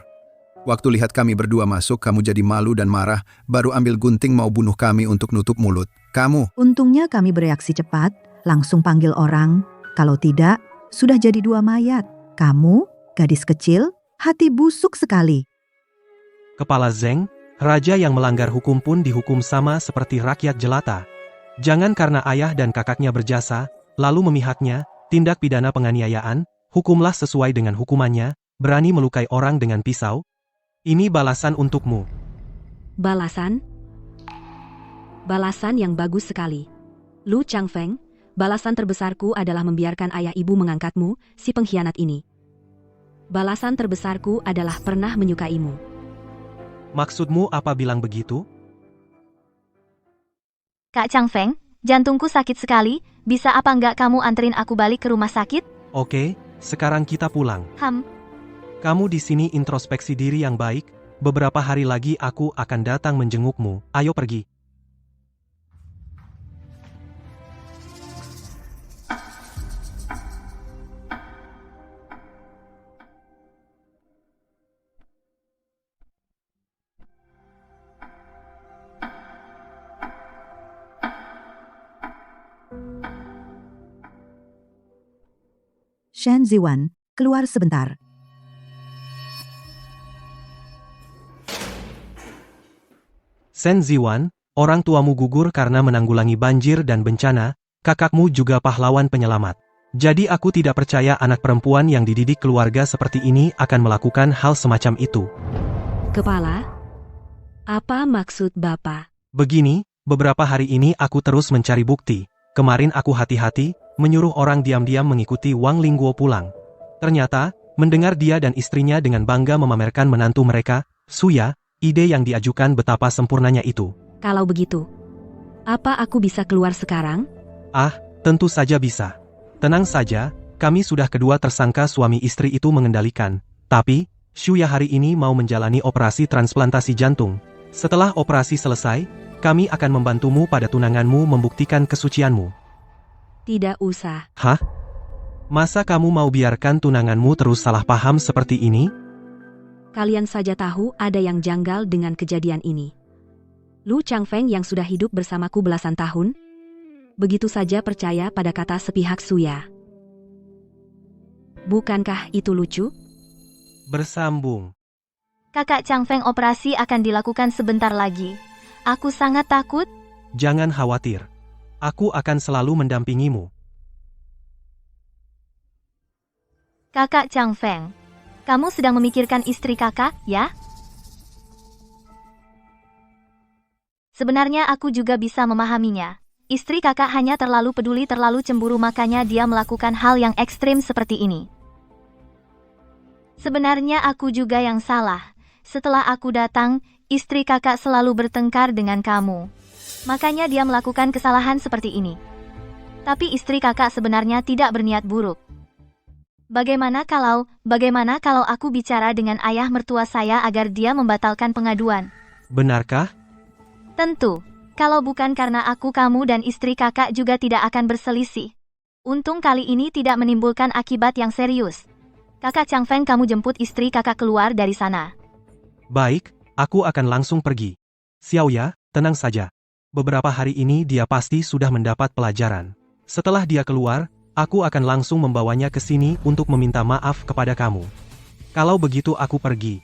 Waktu lihat kami berdua masuk, kamu jadi malu dan marah, baru ambil gunting mau bunuh kami untuk nutup mulut. Kamu, Untungnya kami bereaksi cepat, langsung panggil orang. Kalau tidak, sudah jadi 2 mayat. Kamu, gadis kecil, hati busuk sekali. Kepala Zeng, raja yang melanggar hukum pun dihukum sama seperti rakyat jelata. Jangan karena ayah dan kakaknya berjasa, lalu memihaknya, tindak pidana penganiayaan, hukumlah sesuai dengan hukumannya, berani melukai orang dengan pisau. Ini balasan untukmu. Balasan? Balasan yang bagus sekali. Lu Changfeng, balasan terbesarku adalah membiarkan ayah ibu mengangkatmu, si pengkhianat ini. Balasan terbesarku adalah pernah menyukaimu. Maksudmu apa bilang begitu? Kak Changfeng, jantungku sakit sekali, bisa apa enggak kamu anterin aku balik ke rumah sakit? Oke, sekarang kita pulang. Kamu di sini introspeksi diri yang baik, beberapa hari lagi aku akan datang menjengukmu, ayo pergi. Shen Ziwan, keluar sebentar. Shen Ziwan, orang tuamu gugur karena menanggulangi banjir dan bencana, kakakmu juga pahlawan penyelamat. Jadi aku tidak percaya anak perempuan yang dididik keluarga seperti ini akan melakukan hal semacam itu. Kepala? Apa maksud Bapak? Begini, beberapa hari ini aku terus mencari bukti. Kemarin aku hati-hati, menyuruh orang diam-diam mengikuti Wang Lingguo pulang. Ternyata, mendengar dia dan istrinya dengan bangga memamerkan menantu mereka, Shuya, ide yang diajukan betapa sempurnanya itu. Kalau begitu, apa aku bisa keluar sekarang? Tentu saja bisa. Tenang saja, kami sudah kedua tersangka suami istri itu mengendalikan. Tapi, Shuya hari ini mau menjalani operasi transplantasi jantung. Setelah operasi selesai, kami akan membantumu pada tunanganmu membuktikan kesucianmu. Tidak usah. Hah? Masa kamu mau biarkan tunanganmu terus salah paham seperti ini? Kalian saja tahu ada yang janggal dengan kejadian ini. Lu Changfeng yang sudah hidup bersamaku belasan tahun, begitu saja percaya pada kata sepihak Shuya. Bukankah itu lucu? Bersambung. Kakak Changfeng operasi akan dilakukan sebentar lagi. Aku sangat takut. Jangan khawatir. Aku akan selalu mendampingimu. Kakak Changfeng, kamu sedang memikirkan istri kakak, ya? Sebenarnya aku juga bisa memahaminya. Istri kakak hanya terlalu peduli, terlalu cemburu, makanya dia melakukan hal yang ekstrim seperti ini. Sebenarnya aku juga yang salah. Setelah aku datang, istri kakak selalu bertengkar dengan kamu. Makanya dia melakukan kesalahan seperti ini. Tapi istri kakak sebenarnya tidak berniat buruk. Bagaimana kalau aku bicara dengan ayah mertua saya agar dia membatalkan pengaduan? Benarkah? Tentu. Kalau bukan karena aku, kamu dan istri kakak juga tidak akan berselisih. Untung kali ini tidak menimbulkan akibat yang serius. Kakak Chang Feng, kamu jemput istri kakak keluar dari sana. Baik, aku akan langsung pergi. Xiao Ya, tenang saja. Beberapa hari ini dia pasti sudah mendapat pelajaran. Setelah dia keluar, aku akan langsung membawanya ke sini untuk meminta maaf kepada kamu. Kalau begitu aku pergi.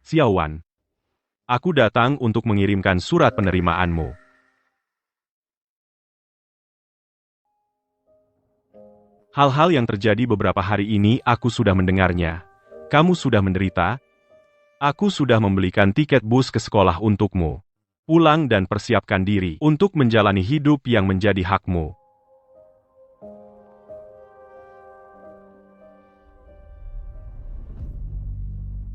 Xiao Wan. Aku datang untuk mengirimkan surat penerimaanmu. Hal-hal yang terjadi beberapa hari ini aku sudah mendengarnya. Kamu sudah menderita. Aku sudah membelikan tiket bus ke sekolah untukmu. Pulang dan persiapkan diri untuk menjalani hidup yang menjadi hakmu.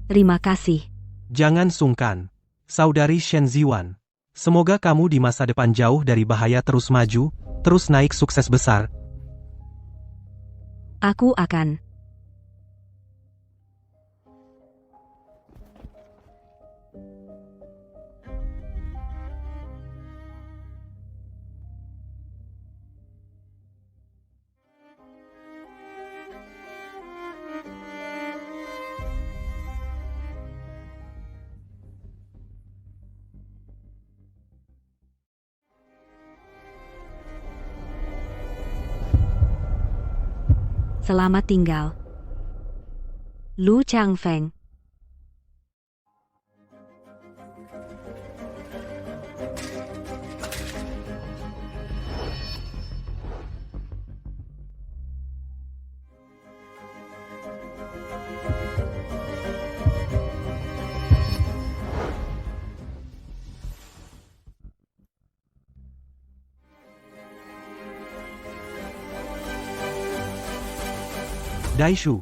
Terima kasih. Jangan sungkan. Saudari Shen Ziwan. Semoga kamu di masa depan jauh dari bahaya, terus maju, terus naik, sukses besar. Aku akan. Selamat tinggal. Lu Chang Feng. Daishu.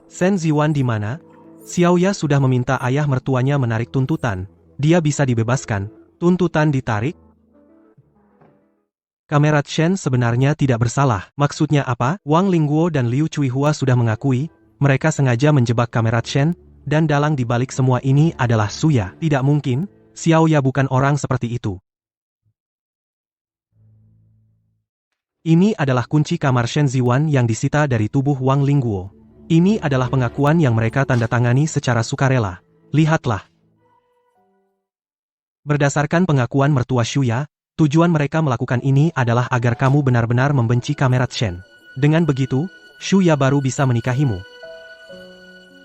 Shen Ziwan di mana? Xiao Ya sudah meminta ayah mertuanya menarik tuntutan. Dia bisa dibebaskan. Tuntutan ditarik? Kamerat Shen sebenarnya tidak bersalah. Maksudnya apa? Wang Lingguo dan Liu Chuihua sudah mengakui, mereka sengaja menjebak Kamerat Shen, dan dalang di balik semua ini adalah Suya. Tidak mungkin, Xiao Ya bukan orang seperti itu. Ini adalah kunci kamar Shen Ziwan yang disita dari tubuh Wang Lingguo. Ini adalah pengakuan yang mereka tanda tangani secara sukarela. Lihatlah. Berdasarkan pengakuan mertua Shuya, tujuan mereka melakukan ini adalah agar kamu benar-benar membenci Kamerat Shen. Dengan begitu, Shuya baru bisa menikahimu.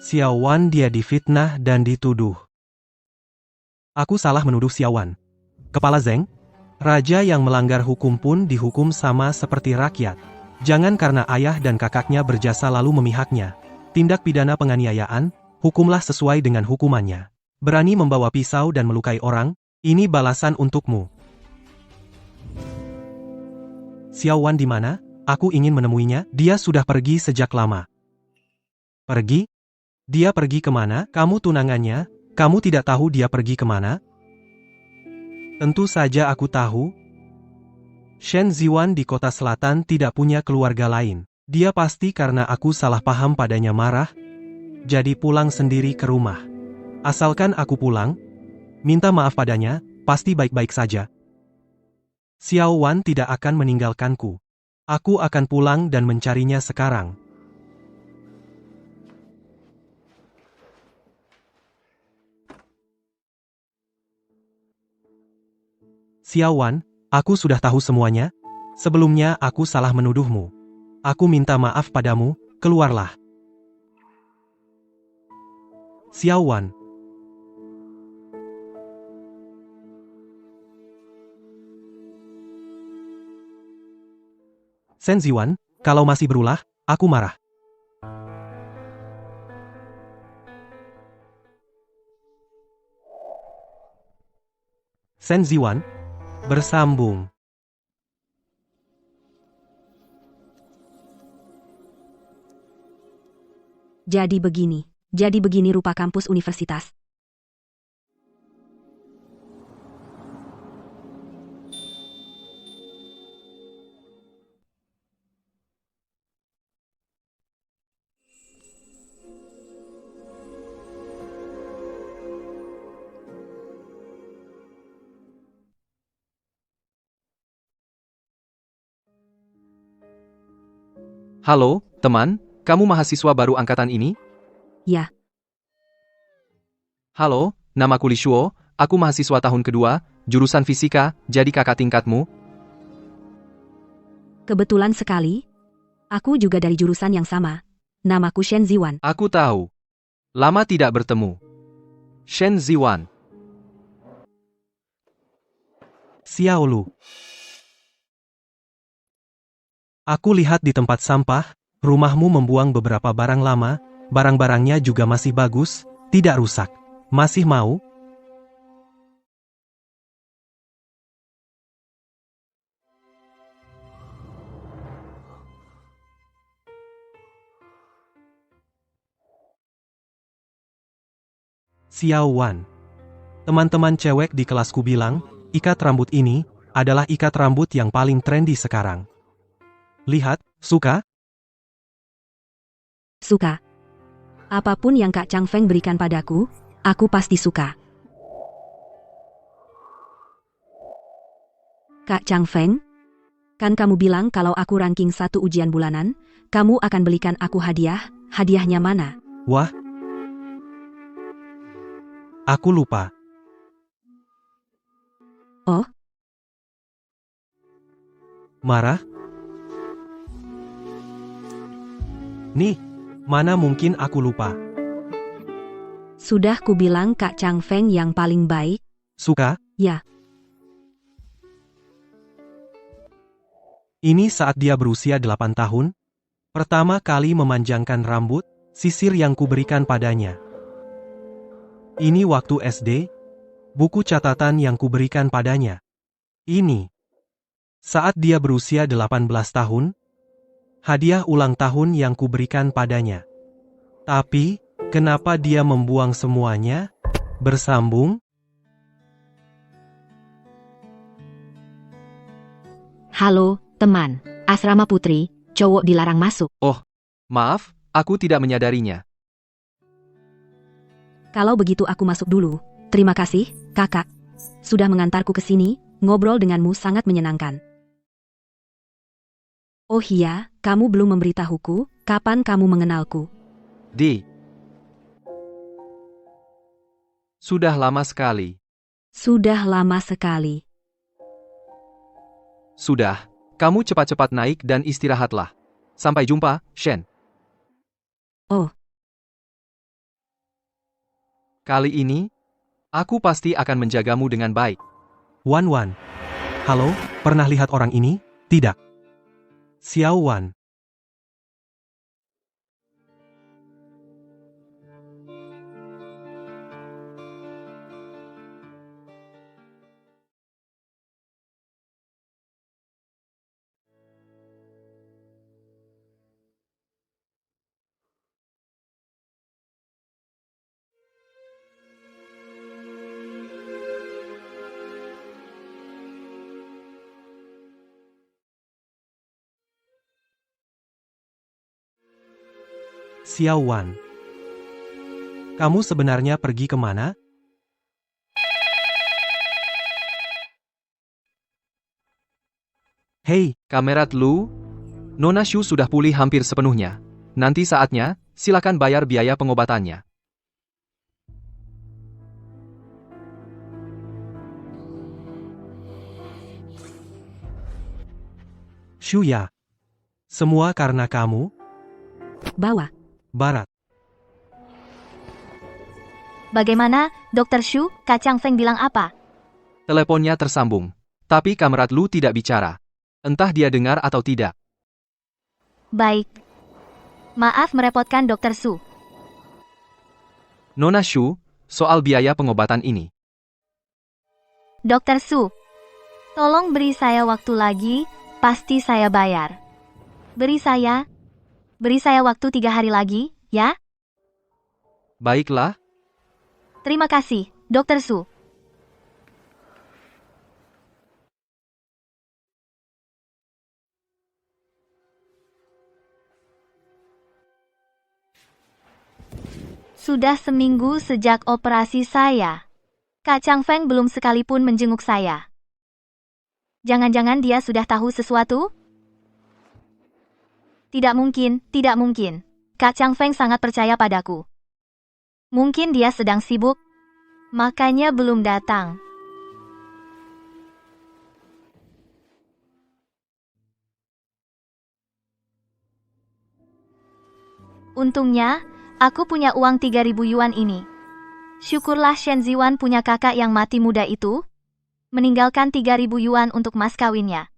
Xiao Wan, dia difitnah dan dituduh. Aku salah menuduh Xiao Wan. Kepala Zeng, raja yang melanggar hukum pun dihukum sama seperti rakyat. Jangan karena ayah dan kakaknya berjasa lalu memihaknya. Tindak pidana penganiayaan, hukumlah sesuai dengan hukumannya. Berani membawa pisau dan melukai orang, ini balasan untukmu. Xiao Wan di mana? Aku ingin menemuinya. Dia sudah pergi sejak lama. Pergi? Dia pergi kemana? Kamu tunangannya? Kamu tidak tahu dia pergi kemana? Tentu saja aku tahu. Shen Ziwan di kota selatan tidak punya keluarga lain. Dia pasti karena aku salah paham padanya marah, jadi pulang sendiri ke rumah. Asalkan aku pulang, minta maaf padanya, pasti baik-baik saja. Xiao Wan tidak akan meninggalkanku. Aku akan pulang dan mencarinya sekarang. Xiao Wan, aku sudah tahu semuanya. Sebelumnya aku salah menuduhmu. Aku minta maaf padamu, keluarlah. Xiao Wan. Shen Ziwan, kalau masih berulah, aku marah. Shen Ziwan, bersambung. Jadi begini rupa kampus universitas. Halo, teman, kamu mahasiswa baru angkatan ini? Ya, Halo, namaku Li Shuo, aku mahasiswa tahun kedua, jurusan fisika, jadi kakak tingkatmu? kebetulan sekali. Aku juga dari jurusan yang sama. Namaku Shen Ziwan. Aku tahu. Lama tidak bertemu. Shen Ziwan. Xiao Lu. Aku lihat di tempat sampah, rumahmu membuang beberapa barang lama, barang-barangnya juga masih bagus, tidak rusak. Masih mau? Xiao Wan. Teman-teman cewek di kelasku bilang, ikat rambut ini adalah ikat rambut yang paling trendy sekarang. Lihat, suka? Suka. Apapun yang Kak Chang Feng berikan padaku, aku pasti suka. Kak Chang Feng, kan kamu bilang kalau aku ranking 1 ujian bulanan, kamu akan belikan aku hadiah, hadiahnya mana? Wah. Aku lupa. Oh? Marah? Nih, mana mungkin aku lupa. Sudah kubilang Kak Chang Feng yang paling baik. Suka? Ya. Ini saat dia berusia 8 tahun, pertama kali memanjangkan rambut, sisir yang kuberikan padanya. Ini waktu SD, buku catatan yang kuberikan padanya. Ini, saat dia berusia 18 tahun, hadiah ulang tahun yang kuberikan padanya. Tapi, kenapa dia membuang semuanya? Bersambung? Halo, teman. Asrama putri, cowok dilarang masuk. Maaf, aku tidak menyadarinya. Kalau begitu aku masuk dulu. Terima kasih, kakak. Sudah mengantarku ke sini, ngobrol denganmu sangat menyenangkan. Oh iya, kamu belum memberitahuku, kapan kamu mengenalku? D. Sudah lama sekali. Sudah lama sekali. Sudah, kamu cepat-cepat naik dan istirahatlah. Sampai jumpa, Shen. Oh. Kali ini, aku pasti akan menjagamu dengan baik. Wan Wan. Halo, pernah lihat orang ini? Tidak. Xiao Wan. Xiao Wan. Kamu sebenarnya pergi kemana? Hei, Kamerat Lu, Nona Shu sudah pulih hampir sepenuhnya. Nanti saatnya, silakan bayar biaya pengobatannya. Shuya. Semua karena kamu, Bawa. Barat. Bagaimana, Dr. Shu? Kak Chang Feng bilang apa? Teleponnya tersambung. Tapi Kamerat Lu tidak bicara. Entah dia dengar atau tidak. Baik. Maaf merepotkan Dr. Su. Nona Shu, soal biaya pengobatan ini. Dr. Su, tolong beri saya waktu lagi, pasti saya bayar. Beri saya waktu 3 hari lagi, ya? Baiklah, Terima kasih, Dr. Su. Sudah seminggu sejak operasi saya. Kak Chang Feng belum sekalipun menjenguk saya. Jangan-jangan dia sudah tahu sesuatu? Tidak mungkin, tidak mungkin. Kak Chang Feng sangat percaya padaku. Mungkin dia sedang sibuk, makanya belum datang. Untungnya, aku punya uang 3.000 yuan ini. Syukurlah Shen Ziwan punya kakak yang mati muda itu, meninggalkan 3.000 yuan untuk mas kawinnya.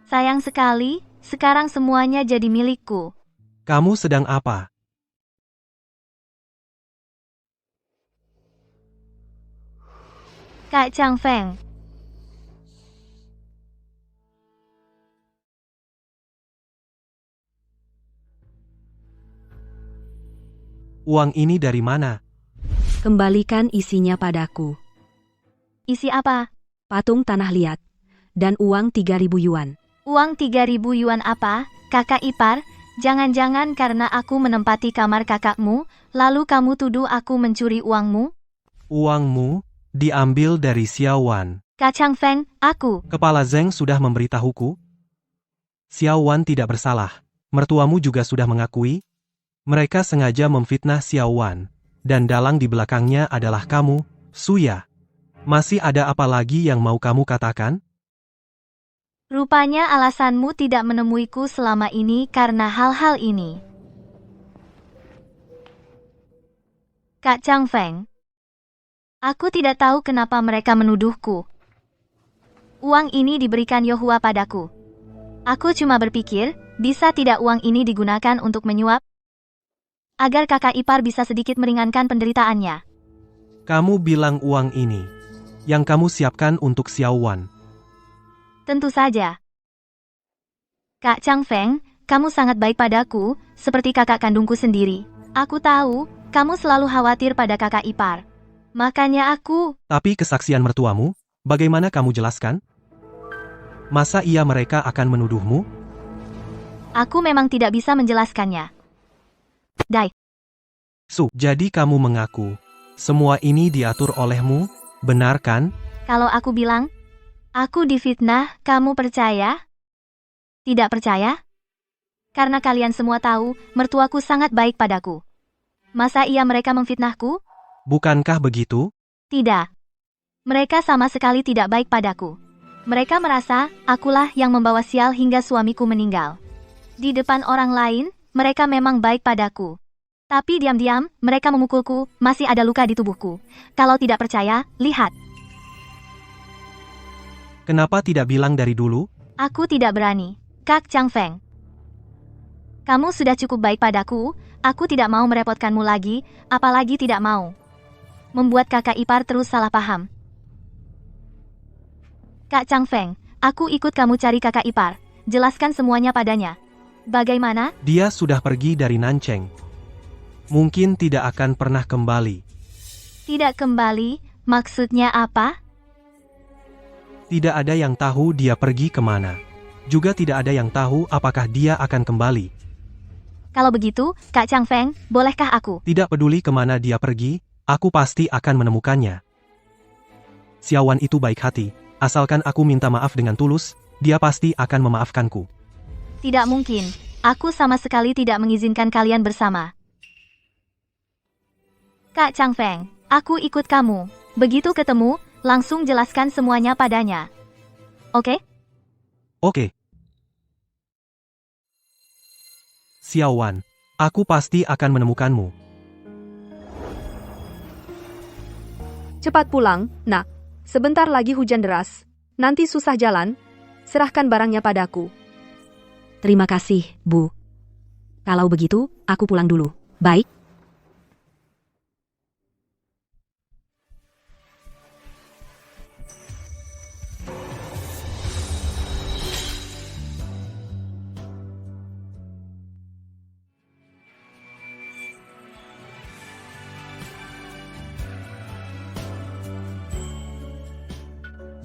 Sayang sekali, sekarang semuanya jadi milikku. Kamu sedang apa? Kak Chang Feng, Uang ini dari mana? Kembalikan isinya padaku. isi apa? Patung tanah liat. Dan uang 3.000 yuan. Uang 3.000 yuan apa, kakak ipar? Jangan-jangan karena aku menempati kamar kakakmu, lalu kamu tuduh aku mencuri uangmu? Uangmu diambil dari Xiao Wan. Kak Chang Feng, aku. Kepala Zeng sudah memberitahuku. Xiao Wan tidak bersalah. Mertuamu juga sudah mengakui. Mereka sengaja memfitnah Xiao Wan. Dan dalang di belakangnya adalah kamu, Suya. Masih ada apa lagi yang mau kamu katakan? Rupanya alasanmu tidak menemuiku selama ini karena hal-hal ini. Kak Chang Feng, aku tidak tahu kenapa mereka menuduhku. Uang ini diberikan Yohua padaku. Aku cuma berpikir, bisa tidak uang ini digunakan untuk menyuap? Agar kakak ipar bisa sedikit meringankan penderitaannya. Kamu bilang uang ini yang kamu siapkan untuk Xiao Wan. Tentu saja. Kak Chang Feng, kamu sangat baik padaku, seperti kakak kandungku sendiri. Aku tahu, kamu selalu khawatir pada kakak ipar. Makanya aku... Tapi kesaksian mertuamu, bagaimana kamu jelaskan? Masa iya mereka akan menuduhmu? Aku memang tidak bisa menjelaskannya. Dai, Su, jadi kamu mengaku, semua ini diatur olehmu, benar kan? kalau aku bilang, aku difitnah, kamu percaya? Tidak percaya? Karena kalian semua tahu, mertuaku sangat baik padaku. Masa iya mereka memfitnahku? Bukankah begitu? Tidak. Mereka sama sekali tidak baik padaku. Mereka merasa, akulah yang membawa sial hingga suamiku meninggal. Di depan orang lain, mereka memang baik padaku. Tapi diam-diam, mereka memukulku, masih ada luka di tubuhku. Kalau tidak percaya, lihat. Kenapa tidak bilang dari dulu? Aku tidak berani. Kak Chang Feng. Kamu sudah cukup baik padaku, aku tidak mau merepotkanmu lagi, apalagi tidak mau membuat kakak ipar terus salah paham. Kak Chang Feng, aku ikut kamu cari kakak ipar. Jelaskan semuanya padanya. Bagaimana? Dia sudah pergi dari Nancheng. Mungkin tidak akan pernah kembali. Tidak kembali, maksudnya apa? Tidak ada yang tahu dia pergi kemana. Juga tidak ada yang tahu apakah dia akan kembali. Kalau begitu, Kak Chang Feng, bolehkah aku? Tidak peduli kemana dia pergi, aku pasti akan menemukannya. Xiao Wan itu baik hati, asalkan aku minta maaf dengan tulus, dia pasti akan memaafkanku. Tidak mungkin, aku sama sekali tidak mengizinkan kalian bersama. Kak Chang Feng, aku ikut kamu. Begitu ketemu, langsung jelaskan semuanya padanya. Oke? Oke. Xiao Wan, aku pasti akan menemukanmu. Cepat pulang, nak. Sebentar lagi hujan deras. Nanti susah jalan. Serahkan barangnya padaku. Terima kasih, Bu. Kalau begitu, aku pulang dulu. Baik.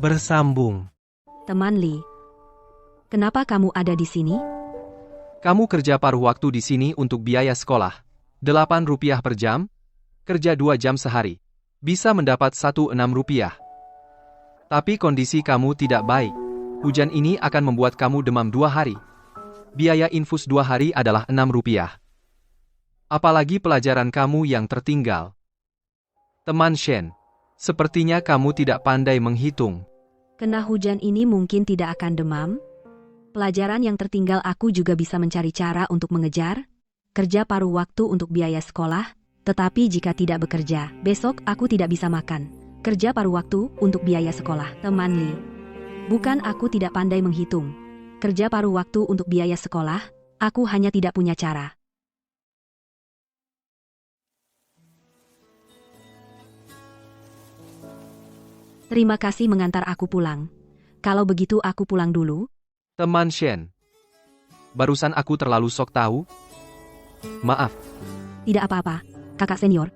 Bersambung. Teman Li, kenapa kamu ada di sini? Kamu kerja paruh waktu di sini untuk biaya sekolah. Rp8 per jam, kerja 2 jam sehari. Bisa mendapat Rp16. Tapi kondisi kamu tidak baik. Hujan ini akan membuat kamu demam 2 hari. Biaya infus 2 hari adalah Rp6. Apalagi pelajaran kamu yang tertinggal. Teman Shen, sepertinya kamu tidak pandai menghitung. Kena hujan ini mungkin tidak akan demam. Pelajaran yang tertinggal aku juga bisa mencari cara untuk mengejar. Kerja paruh waktu untuk biaya sekolah, tetapi jika tidak bekerja, besok aku tidak bisa makan. Kerja paruh waktu untuk biaya sekolah. Teman Li, bukan aku tidak pandai menghitung. Kerja paruh waktu untuk biaya sekolah, aku hanya tidak punya cara. Terima kasih mengantar aku pulang. Kalau begitu aku pulang dulu. Teman Shen, barusan aku terlalu sok tahu. Maaf, Tidak apa-apa, kakak senior.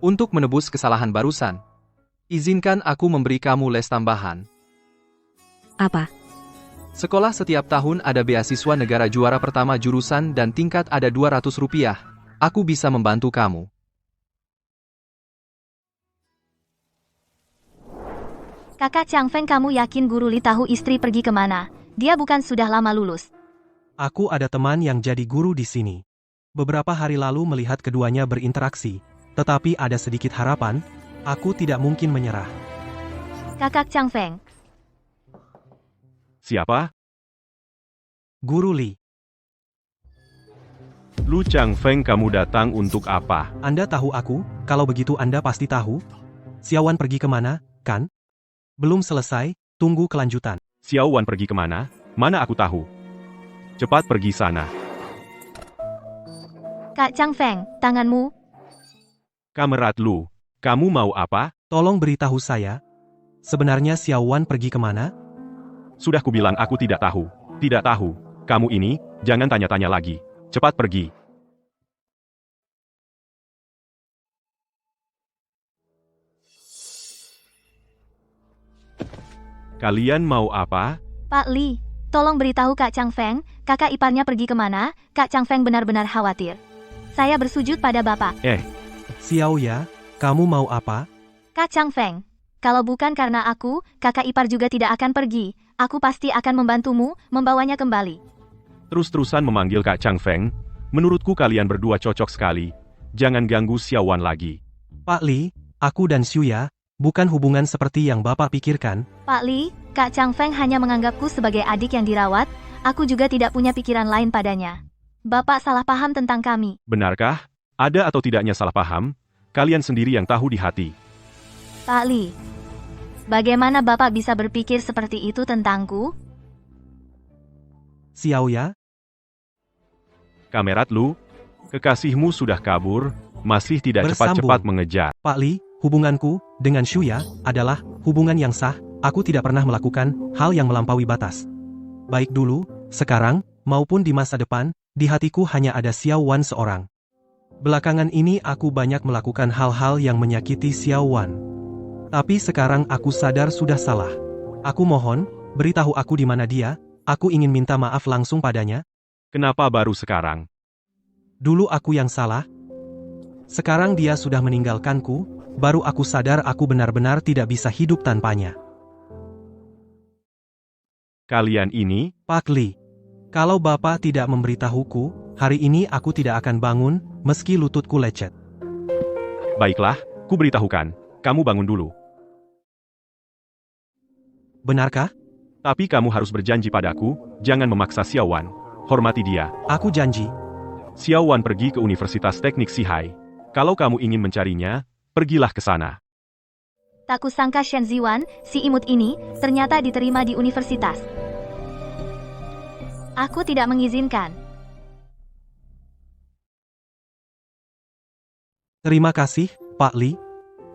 untuk menebus kesalahan barusan, izinkan aku memberi kamu les tambahan. Apa? Sekolah setiap tahun ada beasiswa negara juara pertama jurusan dan tingkat ada Rp200. Aku bisa membantu kamu. Kakak Chang Feng, kamu yakin Guru Li tahu istri pergi kemana? Dia bukan sudah lama lulus. Aku ada teman yang jadi guru di sini. Beberapa hari lalu melihat keduanya berinteraksi, tetapi ada sedikit harapan, aku tidak mungkin menyerah. Kakak Chang Feng, Siapa? Guru Li, Lu Chang Feng, kamu datang untuk apa? Anda tahu aku, kalau begitu Anda pasti tahu. Xiaowan pergi kemana, kan? Belum selesai, tunggu kelanjutan. Xiaowan pergi kemana? Mana aku tahu. Cepat pergi sana. Kak Chang Feng, tanganmu. Kamerat Lu, kamu mau apa? Tolong beritahu saya, sebenarnya Xiaowan pergi kemana? Sudah kubilang aku tidak tahu. Tidak tahu. Kamu ini, jangan tanya-tanya lagi. Cepat pergi. Kalian mau apa? Pak Li, tolong beritahu Kak Chang Feng, kakak iparnya pergi kemana? Kak Chang Feng benar-benar khawatir. Saya bersujud pada Bapak. Xiao ya, kamu mau apa? Kak Chang Feng, kalau bukan karena aku, kakak ipar juga tidak akan pergi. Aku pasti akan membantumu, membawanya kembali. Terus-terusan memanggil Kak Chang Feng. Menurutku kalian berdua cocok sekali. Jangan ganggu Xiaowan lagi. Pak Li, aku dan Xuya, bukan hubungan seperti yang Bapak pikirkan. Pak Li, Kak Chang Feng hanya menganggapku sebagai adik yang dirawat. Aku juga tidak punya pikiran lain padanya. Bapak salah paham tentang kami. Benarkah? Ada atau tidaknya salah paham? Kalian sendiri yang tahu di hati. Pak Li, bagaimana Bapak bisa berpikir seperti itu tentangku? Xiao ya, Kamerat Lu, kekasihmu sudah kabur, masih tidak Bersambung. cepat-cepat mengejar. Pak Li, hubunganku dengan Xuya adalah hubungan yang sah. Aku tidak pernah melakukan hal yang melampaui batas. Baik dulu, sekarang, maupun di masa depan, di hatiku hanya ada Xiaowan seorang. Belakangan ini aku banyak melakukan hal-hal yang menyakiti Xiaowan. Tapi sekarang aku sadar sudah salah. Aku mohon, beritahu aku di mana dia, aku ingin minta maaf langsung padanya. Kenapa baru sekarang? Dulu aku yang salah. Sekarang dia sudah meninggalkanku, baru aku sadar aku benar-benar tidak bisa hidup tanpanya. Kalian ini, Pak Li, kalau Bapak tidak memberitahuku, hari ini aku tidak akan bangun, meski lututku lecet. baiklah, ku beritahukan. Kamu bangun dulu. Benarkah? Tapi kamu harus berjanji padaku, jangan memaksa Xiaowan. Hormati dia. Aku janji. Xiaowan pergi ke Universitas Teknik Sihai. Kalau kamu ingin mencarinya, pergilah ke sana. Tak kusangka Shen Ziwan, si imut ini, ternyata diterima di universitas. Aku tidak mengizinkan. Terima kasih, Pak Li.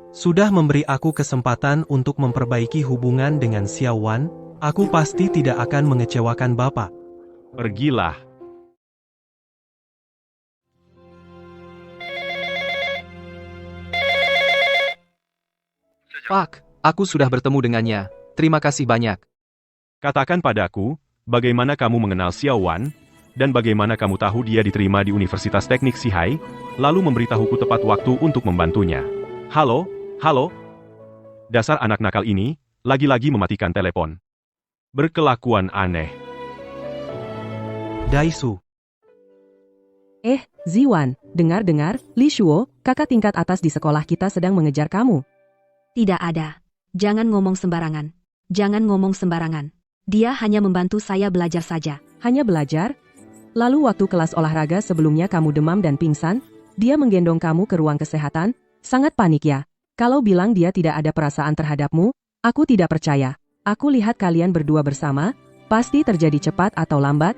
Sudah memberi aku kesempatan untuk memperbaiki hubungan dengan Xiaowan, aku pasti tidak akan mengecewakan Bapak. Pergilah. Pak, aku sudah bertemu dengannya. Terima kasih banyak. Katakan padaku, bagaimana kamu mengenal Xiao Wan, dan bagaimana kamu tahu dia diterima di Universitas Teknik Sihai, lalu memberitahuku tepat waktu untuk membantunya. Halo, halo? Dasar anak nakal ini, lagi-lagi mematikan telepon. Berkelakuan aneh. Daisu. Ziwan, dengar-dengar, Li Shuo, kakak tingkat atas di sekolah kita sedang mengejar kamu. Tidak ada. Jangan ngomong sembarangan. Jangan ngomong sembarangan. Dia hanya membantu saya belajar saja. Hanya belajar? Lalu waktu kelas olahraga sebelumnya kamu demam dan pingsan, dia menggendong kamu ke ruang kesehatan, sangat panik ya. Kalau bilang dia tidak ada perasaan terhadapmu, aku tidak percaya. Aku lihat kalian berdua bersama, pasti terjadi cepat atau lambat.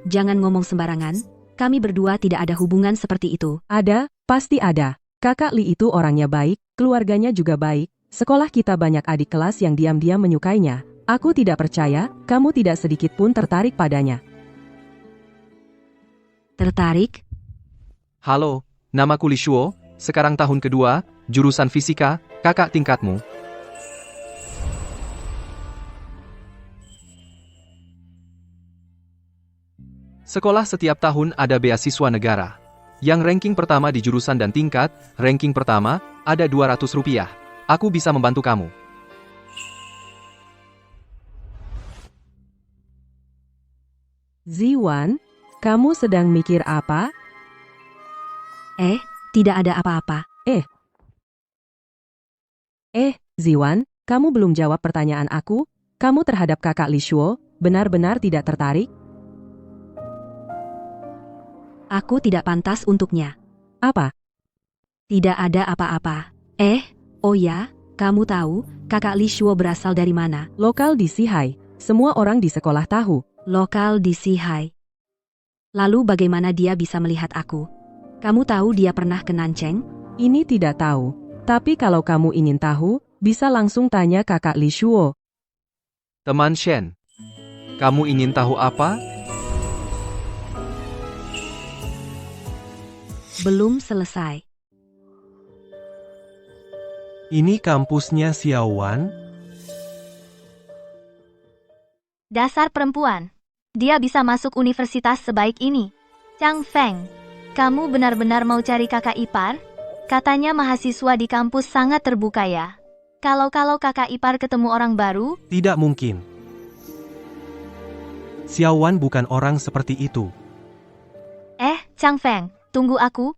Jangan ngomong sembarangan. Kami berdua tidak ada hubungan seperti itu. Ada, pasti ada. Kakak Li itu orangnya baik, keluarganya juga baik, sekolah kita banyak adik kelas yang diam-diam menyukainya. Aku tidak percaya, kamu tidak sedikit pun tertarik padanya. Tertarik? Halo, namaku Li Shuo, sekarang tahun kedua, jurusan fisika, kakak tingkatmu. Sekolah setiap tahun ada beasiswa negara. Yang ranking pertama di jurusan dan tingkat, ranking pertama, ada 200 rupiah. Aku bisa membantu kamu. Ziwan, kamu sedang mikir apa? Tidak ada apa-apa. Ziwan, kamu belum jawab pertanyaan aku? Kamu terhadap kakak Li Shuo, benar-benar tidak tertarik? Aku tidak pantas untuknya. Apa? Tidak ada apa-apa. Oh ya, kamu tahu, kakak Li Shuo berasal dari mana? Lokal di Sihai. Semua orang di sekolah tahu. Lokal di Sihai. Lalu bagaimana dia bisa melihat aku? Kamu tahu dia pernah ke Nancheng? Ini tidak tahu. Tapi kalau kamu ingin tahu, bisa langsung tanya kakak Li Shuo. Teman Shen, kamu ingin tahu apa? Belum selesai. Ini kampusnya Xiao Wan? Dasar perempuan. Dia bisa masuk universitas sebaik ini. Chang Feng, kamu benar-benar mau cari kakak ipar? Katanya mahasiswa di kampus sangat terbuka ya. Kalau kakak ipar ketemu orang baru, Tidak mungkin. Xiao Wan bukan orang seperti itu. Chang Feng, tunggu aku.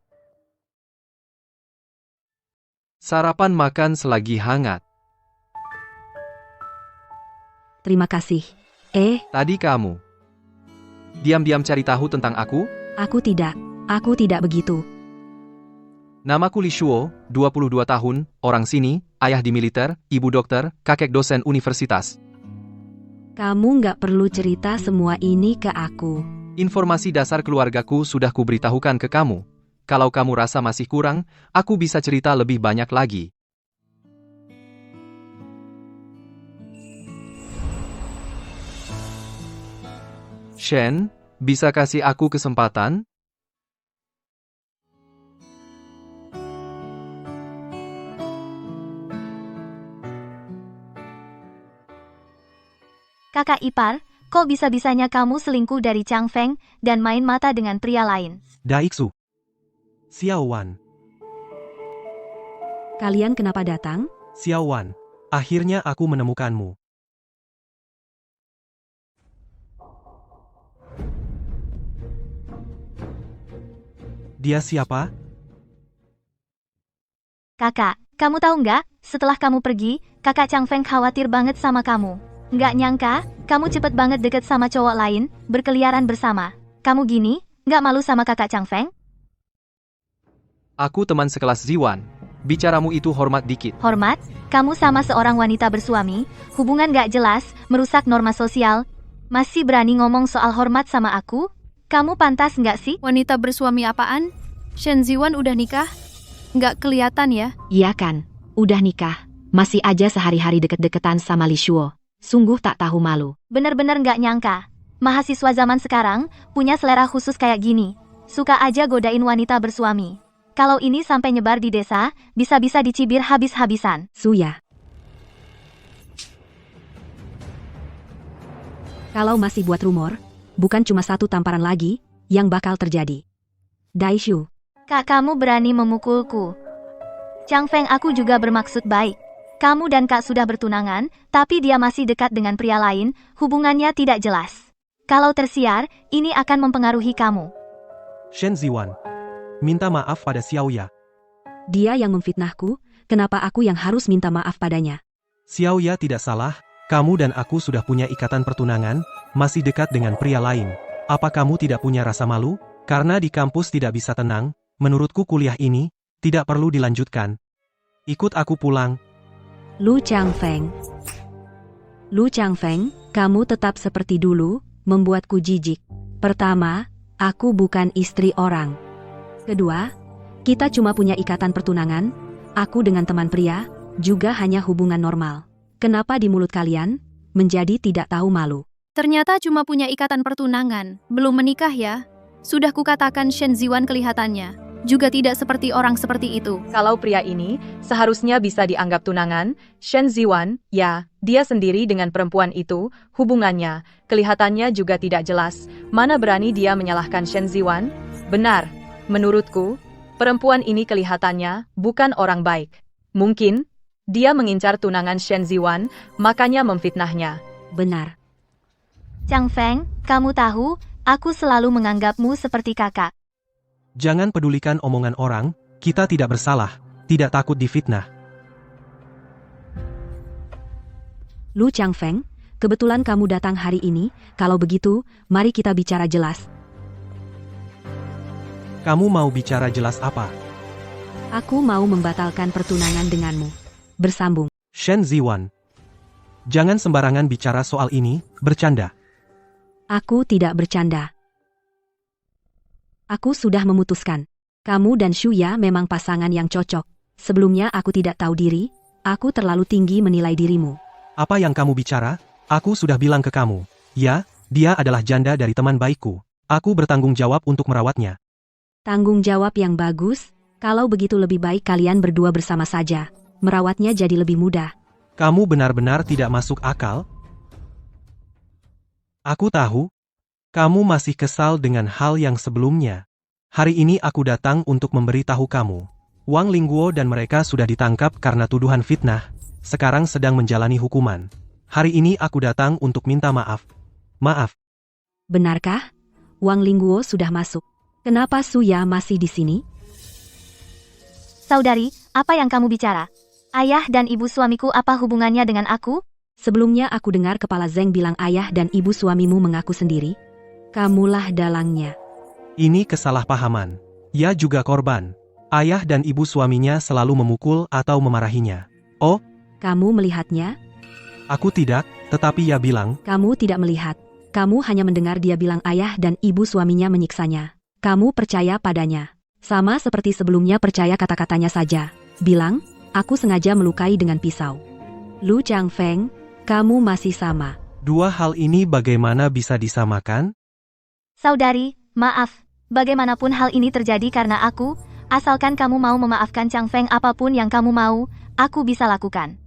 Sarapan makan selagi hangat. Terima kasih. Tadi kamu diam-diam cari tahu tentang aku? Aku tidak begitu. Namaku Li Shuo, 22 tahun, orang sini, ayah di militer, ibu dokter, kakek dosen universitas. Kamu nggak perlu cerita semua ini ke aku. Informasi dasar keluargaku sudah kuberitahukan ke kamu. Kalau kamu rasa masih kurang, aku bisa cerita lebih banyak lagi. Shen, bisa kasih aku kesempatan? Kakak ipar, kok bisa-bisanya kamu selingkuh dari Chang Feng dan main mata dengan pria lain? Daiksu. Xiao Wan. Kalian kenapa datang? Xiao Wan. Akhirnya aku menemukanmu. Dia siapa? Kakak, kamu tahu nggak? Setelah kamu pergi, kakak Chang Feng khawatir banget sama kamu. Nggak nyangka, kamu cepet banget deket sama cowok lain, berkeliaran bersama. Kamu gini, nggak malu sama kakak Chang Feng? Aku teman sekelas Ziwan. Bicaramu itu hormat dikit. Hormat? Kamu sama seorang wanita bersuami, hubungan nggak jelas, merusak norma sosial. Masih berani ngomong soal hormat sama aku? Kamu pantas nggak sih? Wanita bersuami apaan? Shen Ziwan udah nikah? Nggak kelihatan ya? Iya kan, udah nikah. Masih aja sehari-hari deket-deketan sama Li Shuo. Sungguh tak tahu malu. Bener-bener nggak nyangka. Mahasiswa zaman sekarang punya selera khusus kayak gini. Suka aja godain wanita bersuami. Kalau ini sampai nyebar di desa, bisa-bisa dicibir habis-habisan. Suya. Kalau masih buat rumor, bukan cuma satu tamparan lagi yang bakal terjadi. Daishu, Kak, kamu berani memukulku. Chang Feng, aku juga bermaksud baik. Kamu dan Kak sudah bertunangan, tapi dia masih dekat dengan pria lain, hubungannya tidak jelas. Kalau tersiar, ini akan mempengaruhi kamu. Shen Ziwan, minta maaf pada Xiaoya. dia yang memfitnahku, kenapa aku yang harus minta maaf padanya? Xiaoya tidak salah, kamu dan aku sudah punya ikatan pertunangan, masih dekat dengan pria lain. Apa kamu tidak punya rasa malu? Karena di kampus tidak bisa tenang, menurutku kuliah ini tidak perlu dilanjutkan. Ikut aku pulang. Lu Changfeng. Lu Changfeng, kamu tetap seperti dulu, membuatku jijik. Pertama, aku bukan istri orang. Kedua, kita cuma punya ikatan pertunangan, aku dengan teman pria, juga hanya hubungan normal. Kenapa di mulut kalian, menjadi tidak tahu malu? Ternyata cuma punya ikatan pertunangan, belum menikah ya. Sudah kukatakan Shen Ziwan kelihatannya juga tidak seperti orang seperti itu. Kalau pria ini seharusnya bisa dianggap tunangan, Shen Ziwan, ya, dia sendiri dengan perempuan itu, hubungannya, kelihatannya juga tidak jelas. Mana berani dia menyalahkan Shen Ziwan? Benar, menurutku, perempuan ini kelihatannya bukan orang baik. Mungkin, dia mengincar tunangan Shen Ziwan, makanya memfitnahnya. Benar. Chang Feng, kamu tahu, aku selalu menganggapmu seperti kakak. Jangan pedulikan omongan orang, kita tidak bersalah, tidak takut difitnah. Lu Changfeng, kebetulan kamu datang hari ini, kalau begitu, mari kita bicara jelas. Kamu mau bicara jelas apa? Aku mau membatalkan pertunangan denganmu. Bersambung. Shen Ziwan. Jangan sembarangan bicara soal ini, bercanda. Aku tidak bercanda. Aku sudah memutuskan. Kamu dan Shuya memang pasangan yang cocok. Sebelumnya aku tidak tahu diri, aku terlalu tinggi menilai dirimu. Apa yang kamu bicara? Aku sudah bilang ke kamu. Ya, dia adalah janda dari teman baikku. Aku bertanggung jawab untuk merawatnya. Tanggung jawab yang bagus, kalau begitu lebih baik kalian berdua bersama saja. Merawatnya jadi lebih mudah. Kamu benar-benar tidak masuk akal? Aku tahu. Kamu masih kesal dengan hal yang sebelumnya. Hari ini aku datang untuk memberitahu kamu. Wang Lingguo dan mereka sudah ditangkap karena tuduhan fitnah. Sekarang sedang menjalani hukuman. Hari ini aku datang untuk minta maaf. Maaf. Benarkah? Wang Lingguo sudah masuk. Kenapa Suya masih di sini? Saudari, apa yang kamu bicara? Ayah dan ibu suamiku apa hubungannya dengan aku? Sebelumnya aku dengar Kepala Zeng bilang ayah dan ibu suamimu mengaku sendiri. Kamulah dalangnya. Ini kesalahpahaman. Ya juga korban. Ayah dan ibu suaminya selalu memukul atau memarahinya. Oh, kamu melihatnya? Aku tidak, tetapi ia bilang. Kamu tidak melihat. Kamu hanya mendengar dia bilang ayah dan ibu suaminya menyiksanya. Kamu percaya padanya. Sama seperti sebelumnya percaya kata-katanya saja. Bilang, aku sengaja melukai dengan pisau. Lu Changfeng, kamu masih sama. Dua hal ini bagaimana bisa disamakan? Saudari, maaf. Bagaimanapun hal ini terjadi karena aku, asalkan kamu mau memaafkan Chang Feng apapun yang kamu mau, aku bisa lakukan.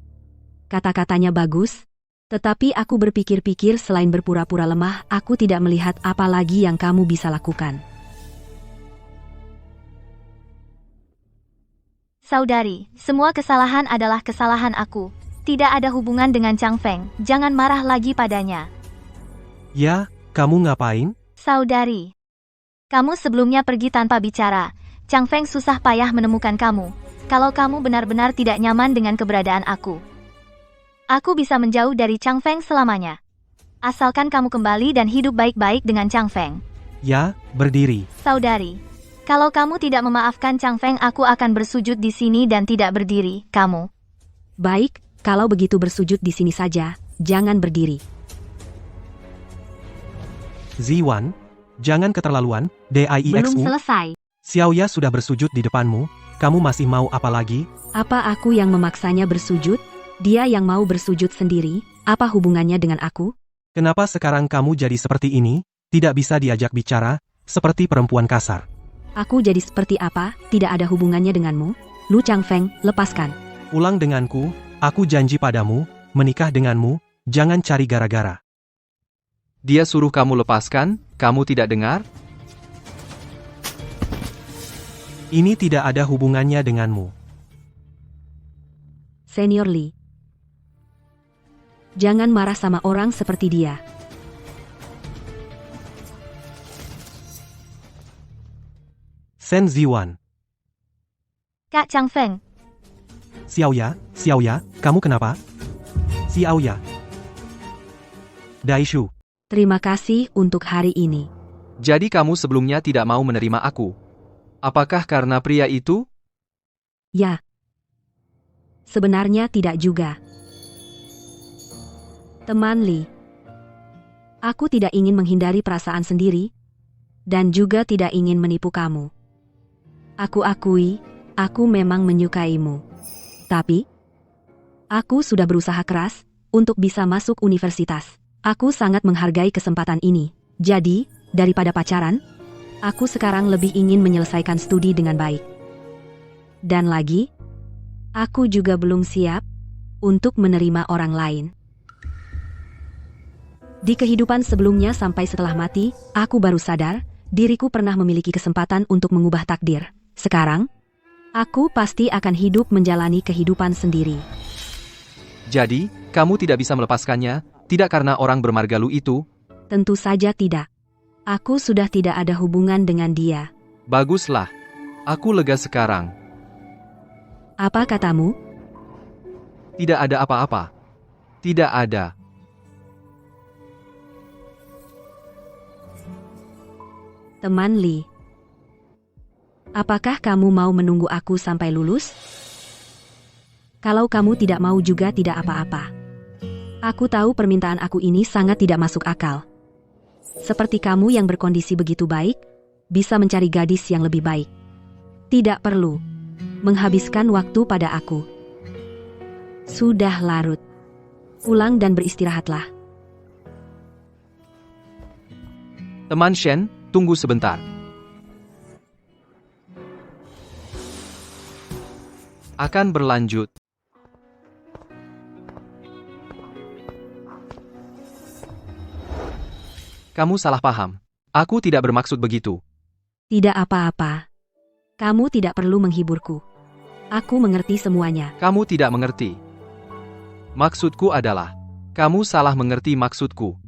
Kata-katanya bagus, tetapi aku berpikir-pikir selain berpura-pura lemah, aku tidak melihat apa lagi yang kamu bisa lakukan. Saudari, semua kesalahan adalah kesalahan aku. Tidak ada hubungan dengan Chang Feng, jangan marah lagi padanya. Ya, kamu ngapain? Saudari, kamu sebelumnya pergi tanpa bicara. Chang Feng susah payah menemukan kamu. Kalau kamu benar-benar tidak nyaman dengan keberadaan aku bisa menjauh dari Chang Feng selamanya. Asalkan kamu kembali dan hidup baik-baik dengan Chang Feng. Ya, berdiri. Saudari, kalau kamu tidak memaafkan Chang Feng, aku akan bersujud di sini dan tidak berdiri, kamu. Baik, kalau begitu bersujud di sini saja, jangan berdiri. Ziwan, jangan keterlaluan, DIEXU. Belum selesai. Xiaoya sudah bersujud di depanmu, kamu masih mau apa lagi? Apa aku yang memaksanya bersujud? Dia yang mau bersujud sendiri, apa hubungannya dengan aku? Kenapa sekarang kamu jadi seperti ini? Tidak bisa diajak bicara, seperti perempuan kasar. Aku jadi seperti apa? Tidak ada hubungannya denganmu. Lu Changfeng, lepaskan. Ulang denganku, aku janji padamu, menikah denganmu, jangan cari gara-gara. Dia suruh kamu lepaskan, kamu tidak dengar? Ini tidak ada hubungannya denganmu. Senior Lee. Jangan marah sama orang seperti dia. Shen Ziwan. Kak Chang Feng, Xiao Ya, kamu kenapa? Xiao Ya. Daishu. Terima kasih untuk hari ini. Jadi kamu sebelumnya tidak mau menerima aku. Apakah karena pria itu? Ya. Sebenarnya tidak juga. Teman Lee. Aku tidak ingin menghindari perasaan sendiri, dan juga tidak ingin menipu kamu. Aku akui, aku memang menyukaimu. Tapi, aku sudah berusaha keras untuk bisa masuk universitas. Aku sangat menghargai kesempatan ini. Jadi, daripada pacaran, aku sekarang lebih ingin menyelesaikan studi dengan baik. Dan lagi, aku juga belum siap untuk menerima orang lain. Di kehidupan sebelumnya sampai setelah mati, aku baru sadar, diriku pernah memiliki kesempatan untuk mengubah takdir. Sekarang, aku pasti akan hidup menjalani kehidupan sendiri. Jadi, kamu tidak bisa melepaskannya, tidak karena orang bermargalu itu? Tentu saja tidak. Aku sudah tidak ada hubungan dengan dia. Baguslah. Aku lega sekarang. Apa katamu? Tidak ada apa-apa. Tidak ada. Teman Lee. Apakah kamu mau menunggu aku sampai lulus? Kalau kamu tidak mau juga tidak apa-apa. Aku tahu permintaan aku ini sangat tidak masuk akal. Seperti kamu yang berkondisi begitu baik, bisa mencari gadis yang lebih baik. Tidak perlu menghabiskan waktu pada aku. Sudah larut. Pulang dan beristirahatlah. Teman Shen, tunggu sebentar. Akan berlanjut. Kamu salah paham. Aku tidak bermaksud begitu. Tidak apa-apa. Kamu tidak perlu menghiburku. Aku mengerti semuanya. Kamu tidak mengerti. Maksudku adalah, kamu salah mengerti maksudku.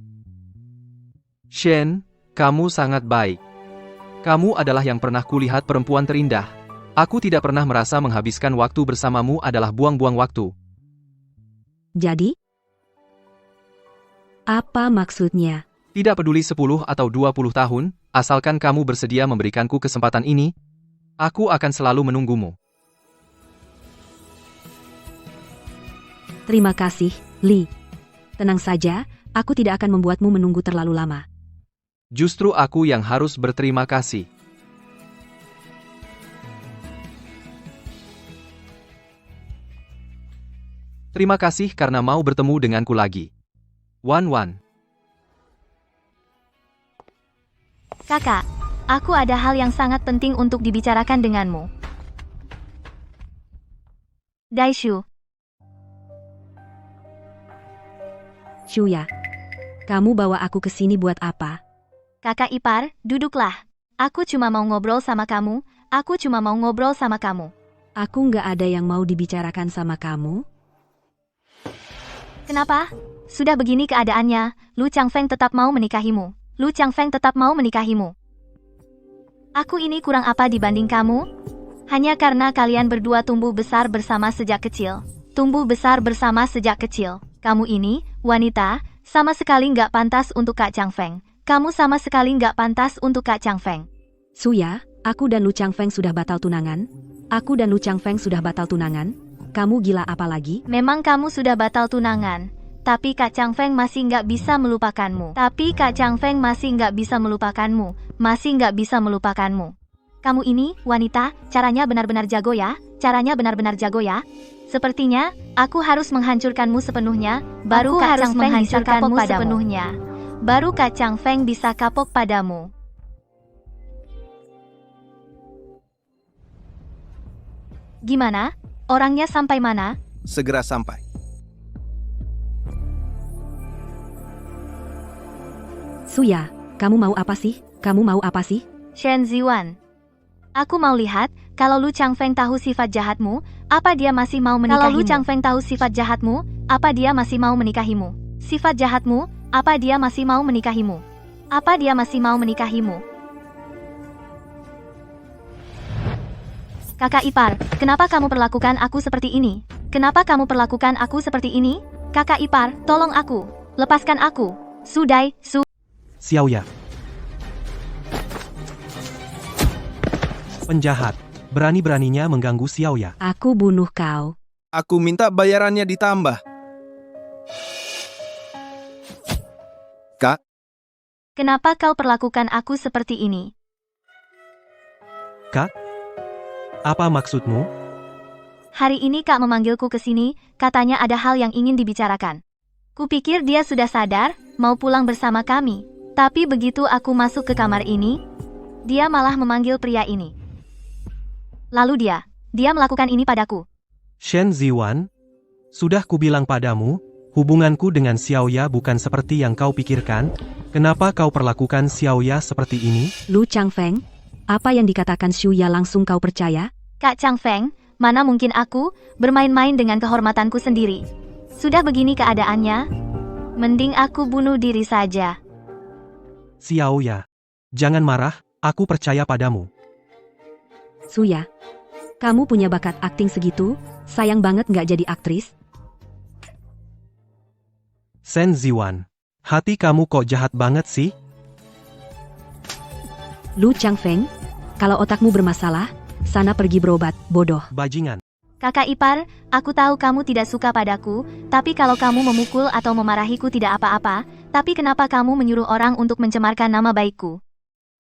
Shen, kamu sangat baik. Kamu adalah yang pernah kulihat perempuan terindah. Aku tidak pernah merasa menghabiskan waktu bersamamu adalah buang-buang waktu. Jadi? Apa maksudnya? Tidak peduli 10 atau 20 tahun, asalkan kamu bersedia memberikanku kesempatan ini, aku akan selalu menunggumu. Terima kasih, Lee. Tenang saja, aku tidak akan membuatmu menunggu terlalu lama. Justru aku yang harus berterima kasih. Terima kasih karena mau bertemu denganku lagi. Wan. kakak, aku ada hal yang sangat penting untuk dibicarakan denganmu. Daishu. Shuya, kamu bawa aku ke sini buat apa? Kakak ipar, duduklah. Aku cuma mau ngobrol sama kamu, Aku nggak ada yang mau dibicarakan sama kamu. Kenapa? Sudah begini keadaannya, Lu Changfeng tetap mau menikahimu. Aku ini kurang apa dibanding kamu? Hanya karena kalian berdua tumbuh besar bersama sejak kecil. Kamu ini, wanita, sama sekali nggak pantas untuk Kak Changfeng. Suya, aku dan Lu Changfeng sudah batal tunangan. Kamu gila apa lagi? Memang kamu sudah batal tunangan. Tapi Kak Changfeng masih nggak bisa melupakanmu. Kamu ini, wanita, caranya benar-benar jago ya. Sepertinya, aku harus menghancurkanmu sepenuhnya, baru Kak Changfeng bisa kapok padamu. Gimana? Orangnya sampai mana? Segera sampai. Suya, kamu mau apa sih? Kamu mau apa sih? Shen Ziwan. Aku mau lihat, kalau Lu Changfeng tahu sifat jahatmu, apa dia masih mau menikahimu? Kalau Lu Changfeng tahu sifat jahatmu, apa dia masih mau menikahimu? Sifat jahatmu, apa dia masih mau menikahimu? Apa dia masih mau menikahimu? Kakak ipar, kenapa kamu perlakukan aku seperti ini? Kenapa kamu perlakukan aku seperti ini? Kakak ipar, tolong aku. Lepaskan aku. Sudai, Xiaoya. Penjahat, berani-beraninya mengganggu Xiaoya. Aku bunuh kau. Aku minta bayarannya ditambah. Kak, Kenapa kau perlakukan aku seperti ini? Kak? Apa maksudmu? Hari ini Kak memanggilku ke sini, katanya ada hal yang ingin dibicarakan. Kupikir dia sudah sadar, mau pulang bersama kami. Tapi begitu aku masuk ke kamar ini, dia malah memanggil pria ini. Lalu dia melakukan ini padaku. Shen Ziwan, sudah kubilang padamu, hubunganku dengan Xiaoya bukan seperti yang kau pikirkan. Kenapa kau perlakukan Xiaoya seperti ini? Lu Changfeng, apa yang dikatakan Shuya langsung kau percaya? Kak Changfeng, mana mungkin aku bermain-main dengan kehormatanku sendiri. Sudah begini keadaannya, mending aku bunuh diri saja. Xiaoya, jangan marah, aku percaya padamu. Suya, kamu punya bakat akting segitu, sayang banget nggak jadi aktris. Shen Ziwan, hati kamu kok jahat banget sih? Lu Changfeng, kalau otakmu bermasalah, sana pergi berobat, bodoh. Bajingan. Kakak ipar, aku tahu kamu tidak suka padaku, tapi kalau kamu memukul atau memarahiku tidak apa-apa, tapi kenapa kamu menyuruh orang untuk mencemarkan nama baikku?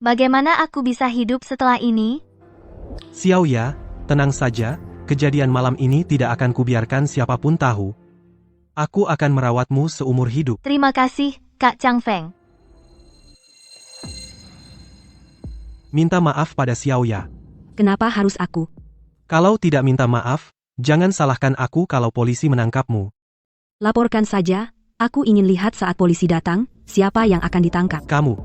Bagaimana aku bisa hidup setelah ini? Xiaoya, tenang saja, kejadian malam ini tidak akan kubiarkan siapapun tahu. Aku akan merawatmu seumur hidup. Terima kasih, Kak Changfeng. Minta maaf pada Xiaoya. Kenapa harus aku? Kalau tidak minta maaf, jangan salahkan aku kalau polisi menangkapmu. Laporkan saja, aku ingin lihat saat polisi datang, siapa yang akan ditangkap. Kamu.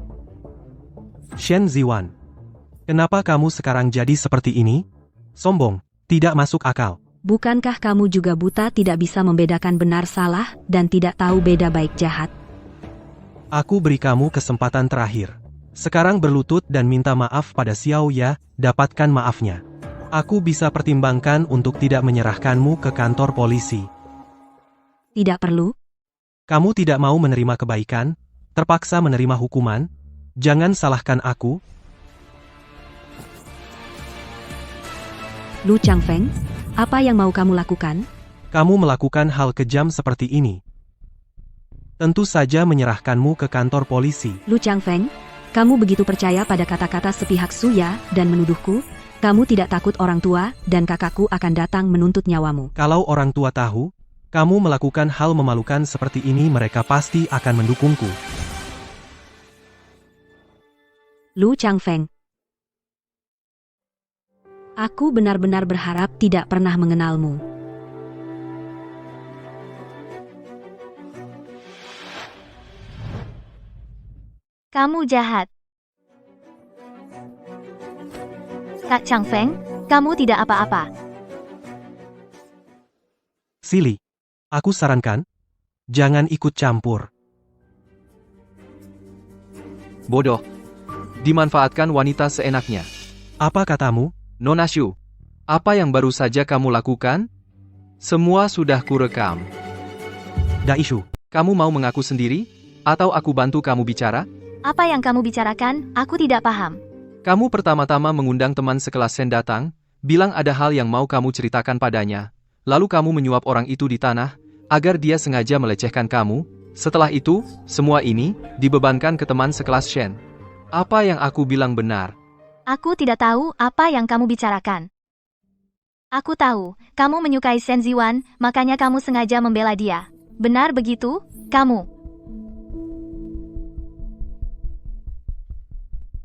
Shen Ziwan. Kenapa kamu sekarang jadi seperti ini? Sombong, tidak masuk akal. Bukankah kamu juga buta tidak bisa membedakan benar salah dan tidak tahu beda baik jahat? Aku beri kamu kesempatan terakhir. Sekarang berlutut dan minta maaf pada Xiaoya, dapatkan maafnya. Aku bisa pertimbangkan untuk tidak menyerahkanmu ke kantor polisi. Tidak perlu. Kamu tidak mau menerima kebaikan, terpaksa menerima hukuman. Jangan salahkan aku. Lu Changfeng, apa yang mau kamu lakukan? Kamu melakukan hal kejam seperti ini. Tentu saja menyerahkanmu ke kantor polisi. Lu Changfeng, kamu begitu percaya pada kata-kata sepihak Suya dan menuduhku? Kamu tidak takut orang tua dan kakakku akan datang menuntut nyawamu. Kalau orang tua tahu, kamu melakukan hal memalukan seperti ini, mereka pasti akan mendukungku. Lu Changfeng. Aku benar-benar berharap tidak pernah mengenalmu. Kamu jahat. Kak Changfeng, kamu tidak apa-apa. Silly, aku sarankan, jangan ikut campur. Bodoh. Dimanfaatkan wanita seenaknya. Apa katamu? Nona Shu, apa yang baru saja kamu lakukan? Semua sudah kurekam. Daishu, Kamu mau mengaku sendiri? Atau aku bantu kamu bicara? Apa yang kamu bicarakan? Aku tidak paham. Kamu pertama-tama mengundang teman sekelas Shen datang, bilang ada hal yang mau kamu ceritakan padanya, lalu kamu menyuap orang itu di tanah, agar dia sengaja melecehkan kamu. Setelah itu, semua ini dibebankan ke teman sekelas Shen. Apa yang aku bilang benar? Aku tidak tahu apa yang kamu bicarakan. Aku tahu, kamu menyukai Shen Ziwan, makanya kamu sengaja membela dia. Benar begitu, kamu?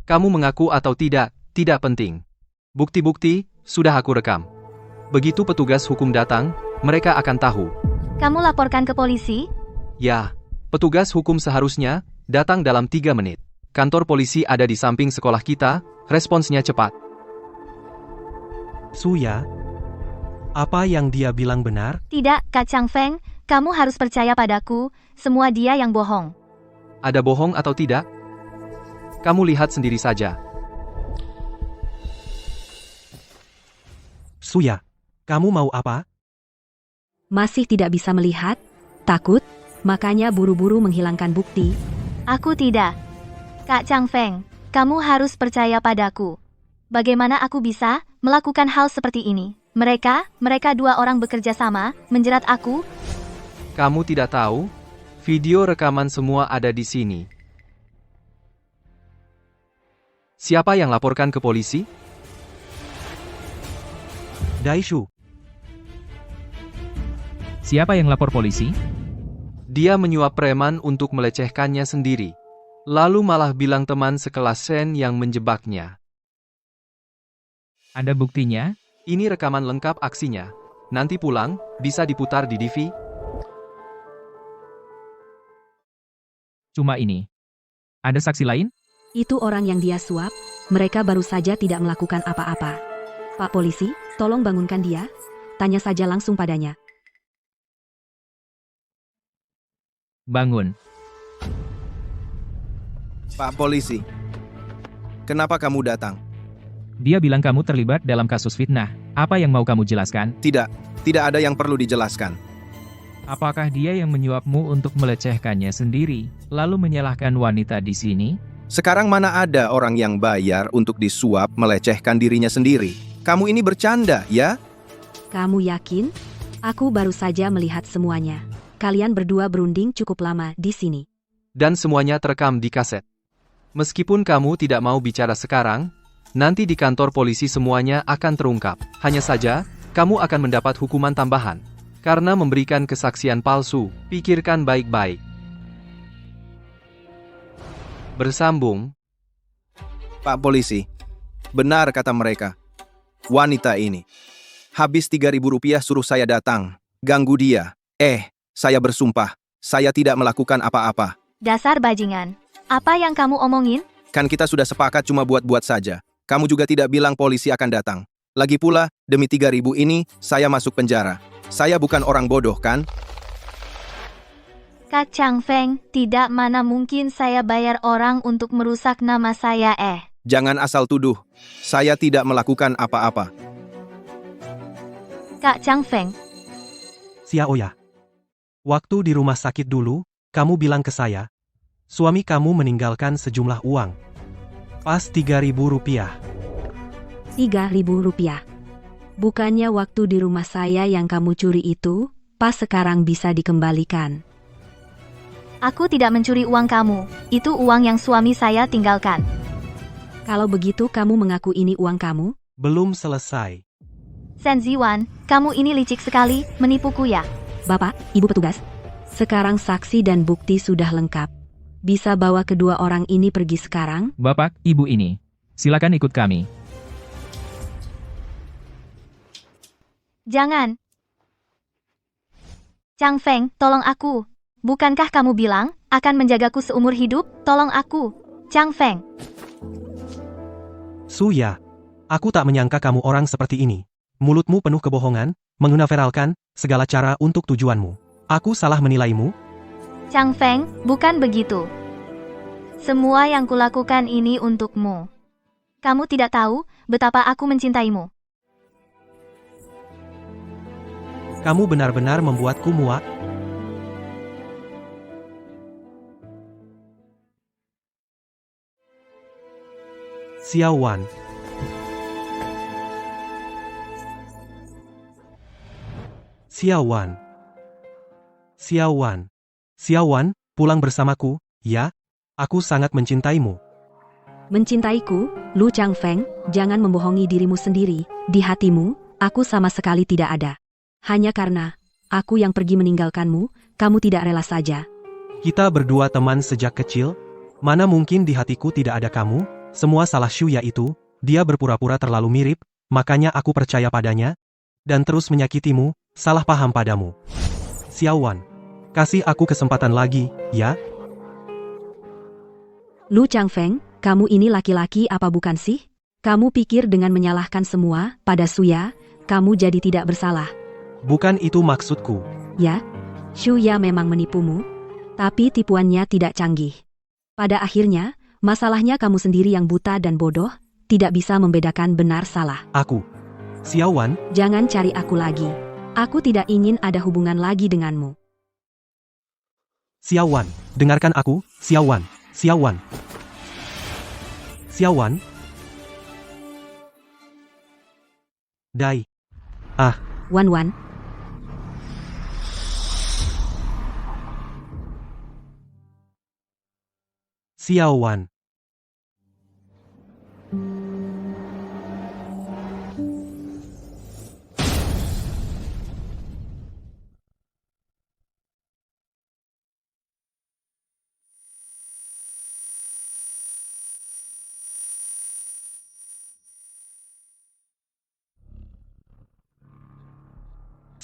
Kamu mengaku atau tidak penting. Bukti-bukti, sudah aku rekam. Begitu petugas hukum datang, mereka akan tahu. Kamu laporkan ke polisi? Ya, petugas hukum seharusnya datang dalam 3 menit. Kantor polisi ada di samping sekolah kita, responsnya cepat. Suya, apa yang dia bilang benar? Tidak, Kak Chang Feng, kamu harus percaya padaku, semua dia yang bohong. Ada bohong atau tidak? Kamu lihat sendiri saja. Suya, kamu mau apa? Masih tidak bisa melihat? Takut? Makanya buru-buru menghilangkan bukti. Aku tidak. Kak Chang Feng, kamu harus percaya padaku. Bagaimana aku bisa melakukan hal seperti ini? Mereka 2 orang bekerja sama, menjerat aku. Kamu tidak tahu? Video rekaman semua ada di sini. Siapa yang laporkan ke polisi? Daishu, Siapa yang lapor polisi? Dia menyuap preman untuk melecehkannya sendiri. Lalu malah bilang teman sekelas Shen yang menjebaknya. Ada buktinya? Ini rekaman lengkap aksinya. Nanti pulang, bisa diputar di DV. Cuma ini. Ada saksi lain? Itu orang yang dia suap, mereka baru saja tidak melakukan apa-apa. Pak polisi, tolong bangunkan dia. Tanya saja langsung padanya. Bangun. Pak polisi. Kenapa kamu datang? Dia bilang kamu terlibat dalam kasus fitnah. Apa yang mau kamu jelaskan? Tidak ada yang perlu dijelaskan. Apakah dia yang menyuapmu untuk melecehkannya sendiri, lalu menyalahkan wanita di sini? Sekarang mana ada orang yang bayar untuk disuap melecehkan dirinya sendiri? Kamu ini bercanda, ya? Kamu yakin? Aku baru saja melihat semuanya. Kalian berdua berunding cukup lama di sini. Dan semuanya terekam di kaset. Meskipun kamu tidak mau bicara sekarang, nanti di kantor polisi semuanya akan terungkap. Hanya saja, kamu akan mendapat hukuman tambahan. Karena memberikan kesaksian palsu, pikirkan baik-baik. Bersambung. Pak polisi, benar kata mereka. Wanita ini. Habis 3.000 rupiah suruh saya datang. Ganggu dia. Saya bersumpah. Saya tidak melakukan apa-apa. Dasar bajingan. Apa yang kamu omongin? Kan kita sudah sepakat cuma buat-buat saja. Kamu juga tidak bilang polisi akan datang. Lagi pula, demi 3.000 ini, saya masuk penjara. Saya bukan orang bodoh, kan? Kak Chang Feng, tidak, mana mungkin saya bayar orang untuk merusak nama saya. Jangan asal tuduh. Saya tidak melakukan apa-apa. Kak Chang Feng, Xiaoya. Waktu di rumah sakit dulu, kamu bilang ke saya, suami kamu meninggalkan sejumlah uang. Pas 3.000 rupiah. 3.000 rupiah. Bukannya waktu di rumah saya yang kamu curi itu, pas sekarang bisa dikembalikan. aku tidak mencuri uang kamu. Itu uang yang suami saya tinggalkan. Kalau begitu kamu mengaku ini uang kamu? Belum selesai. Shen Ziwan, kamu ini licik sekali, menipuku ya. Bapak, Ibu petugas. Sekarang saksi dan bukti sudah lengkap. Bisa bawa kedua orang ini pergi sekarang? Bapak, Ibu ini. Silakan ikut kami. Jangan. Chang Feng, tolong aku. Bukankah kamu bilang akan menjagaku seumur hidup? Tolong aku. Chang Feng. Suya, aku tak menyangka kamu orang seperti ini. Mulutmu penuh kebohongan, menggunaveralkan segala cara untuk tujuanmu. Aku salah menilaimu? Chang Feng, bukan begitu. Semua yang kulakukan ini untukmu. Kamu tidak tahu betapa aku mencintaimu. Kamu benar-benar membuatku muak. Xiao Wan. Xiao Wan. Xiao Wan. Xiao Wan, pulang bersamaku, ya? Aku sangat mencintaimu. Mencintaiku, Lu Chang Feng, jangan membohongi dirimu sendiri. Di hatimu, aku sama sekali tidak ada. Hanya karena aku yang pergi meninggalkanmu, kamu tidak rela saja. Kita berdua teman sejak kecil. Mana mungkin di hatiku tidak ada kamu? Semua salah Shuya itu. Dia berpura-pura terlalu mirip, makanya aku percaya padanya. Dan terus menyakitimu, salah paham padamu. Xiao Wan, kasih aku kesempatan lagi, ya? Lu Changfeng, kamu ini laki-laki apa bukan sih? Kamu pikir dengan menyalahkan semua pada Suya, kamu jadi tidak bersalah. Bukan itu maksudku. Ya, Shuya memang menipumu, tapi tipuannya tidak canggih. Pada akhirnya, masalahnya kamu sendiri yang buta dan bodoh, tidak bisa membedakan benar salah. Aku. Xiao Wan, Jangan cari aku lagi. Aku tidak ingin ada hubungan lagi denganmu. Xiao Wan, dengarkan aku, Xiao Wan, Xiao Wan. Xiao Wan. Dai. Wan Wan, Xiao Wan.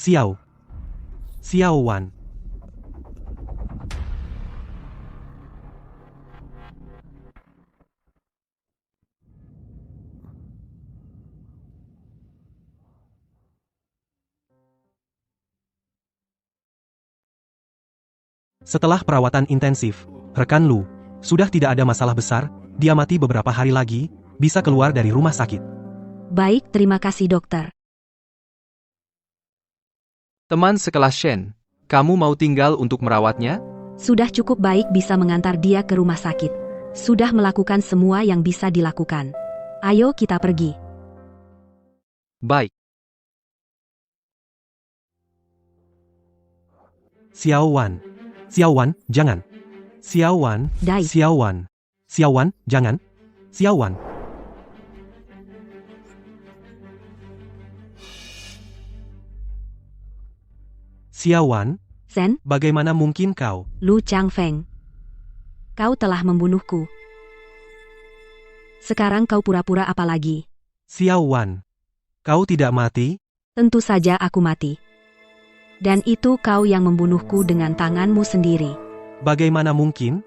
Xiao Wan. Setelah perawatan intensif, rekan Lu, sudah tidak ada masalah besar, dia mati beberapa hari lagi, bisa keluar dari rumah sakit. baik terima kasih dokter. Teman sekelas Shen, kamu mau tinggal untuk merawatnya? Sudah cukup baik bisa mengantar dia ke rumah sakit. Sudah melakukan semua yang bisa dilakukan. Ayo kita pergi. Baik. Xiao Wan. Xiao Wan, jangan. Xiao Wan. Dai. Xiao Wan. Xiao Wan, jangan. Xiao Wan. Xiao Wan, Sen, bagaimana mungkin kau? Lu Changfeng. Kau telah membunuhku. Sekarang kau pura-pura apa lagi? Xiao Wan, kau tidak mati? Tentu saja aku mati. Dan itu kau yang membunuhku dengan tanganmu sendiri. Bagaimana mungkin?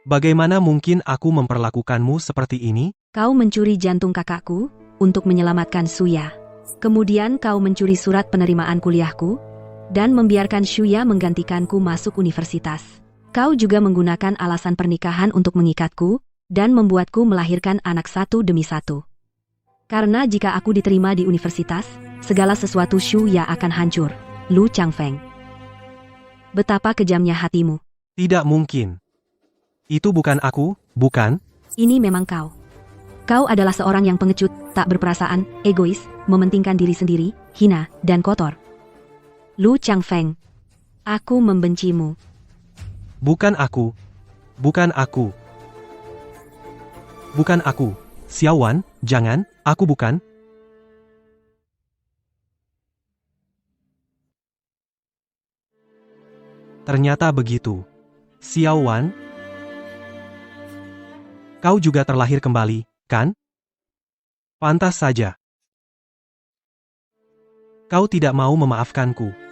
Bagaimana mungkin aku memperlakukanmu seperti ini? Kau mencuri jantung kakakku untuk menyelamatkan Suya. Kemudian kau mencuri surat penerimaan kuliahku dan membiarkan Shuya menggantikanku masuk universitas. Kau juga menggunakan alasan pernikahan untuk mengikatku dan membuatku melahirkan anak satu demi satu. Karena jika aku diterima di universitas, segala sesuatu Shuya akan hancur. Lu Changfeng. Betapa kejamnya hatimu. Tidak mungkin. Itu bukan aku, bukan? Ini memang kau. Kau adalah seorang yang pengecut, tak berperasaan, egois, mementingkan diri sendiri, hina, dan kotor. Lu Changfeng. Aku membencimu. Bukan aku. Bukan aku. Bukan aku. Xiao Wan, jangan, aku bukan. Ternyata begitu. Xiao Wan, kau juga terlahir kembali, kan? Pantas saja. Kau tidak mau memaafkanku.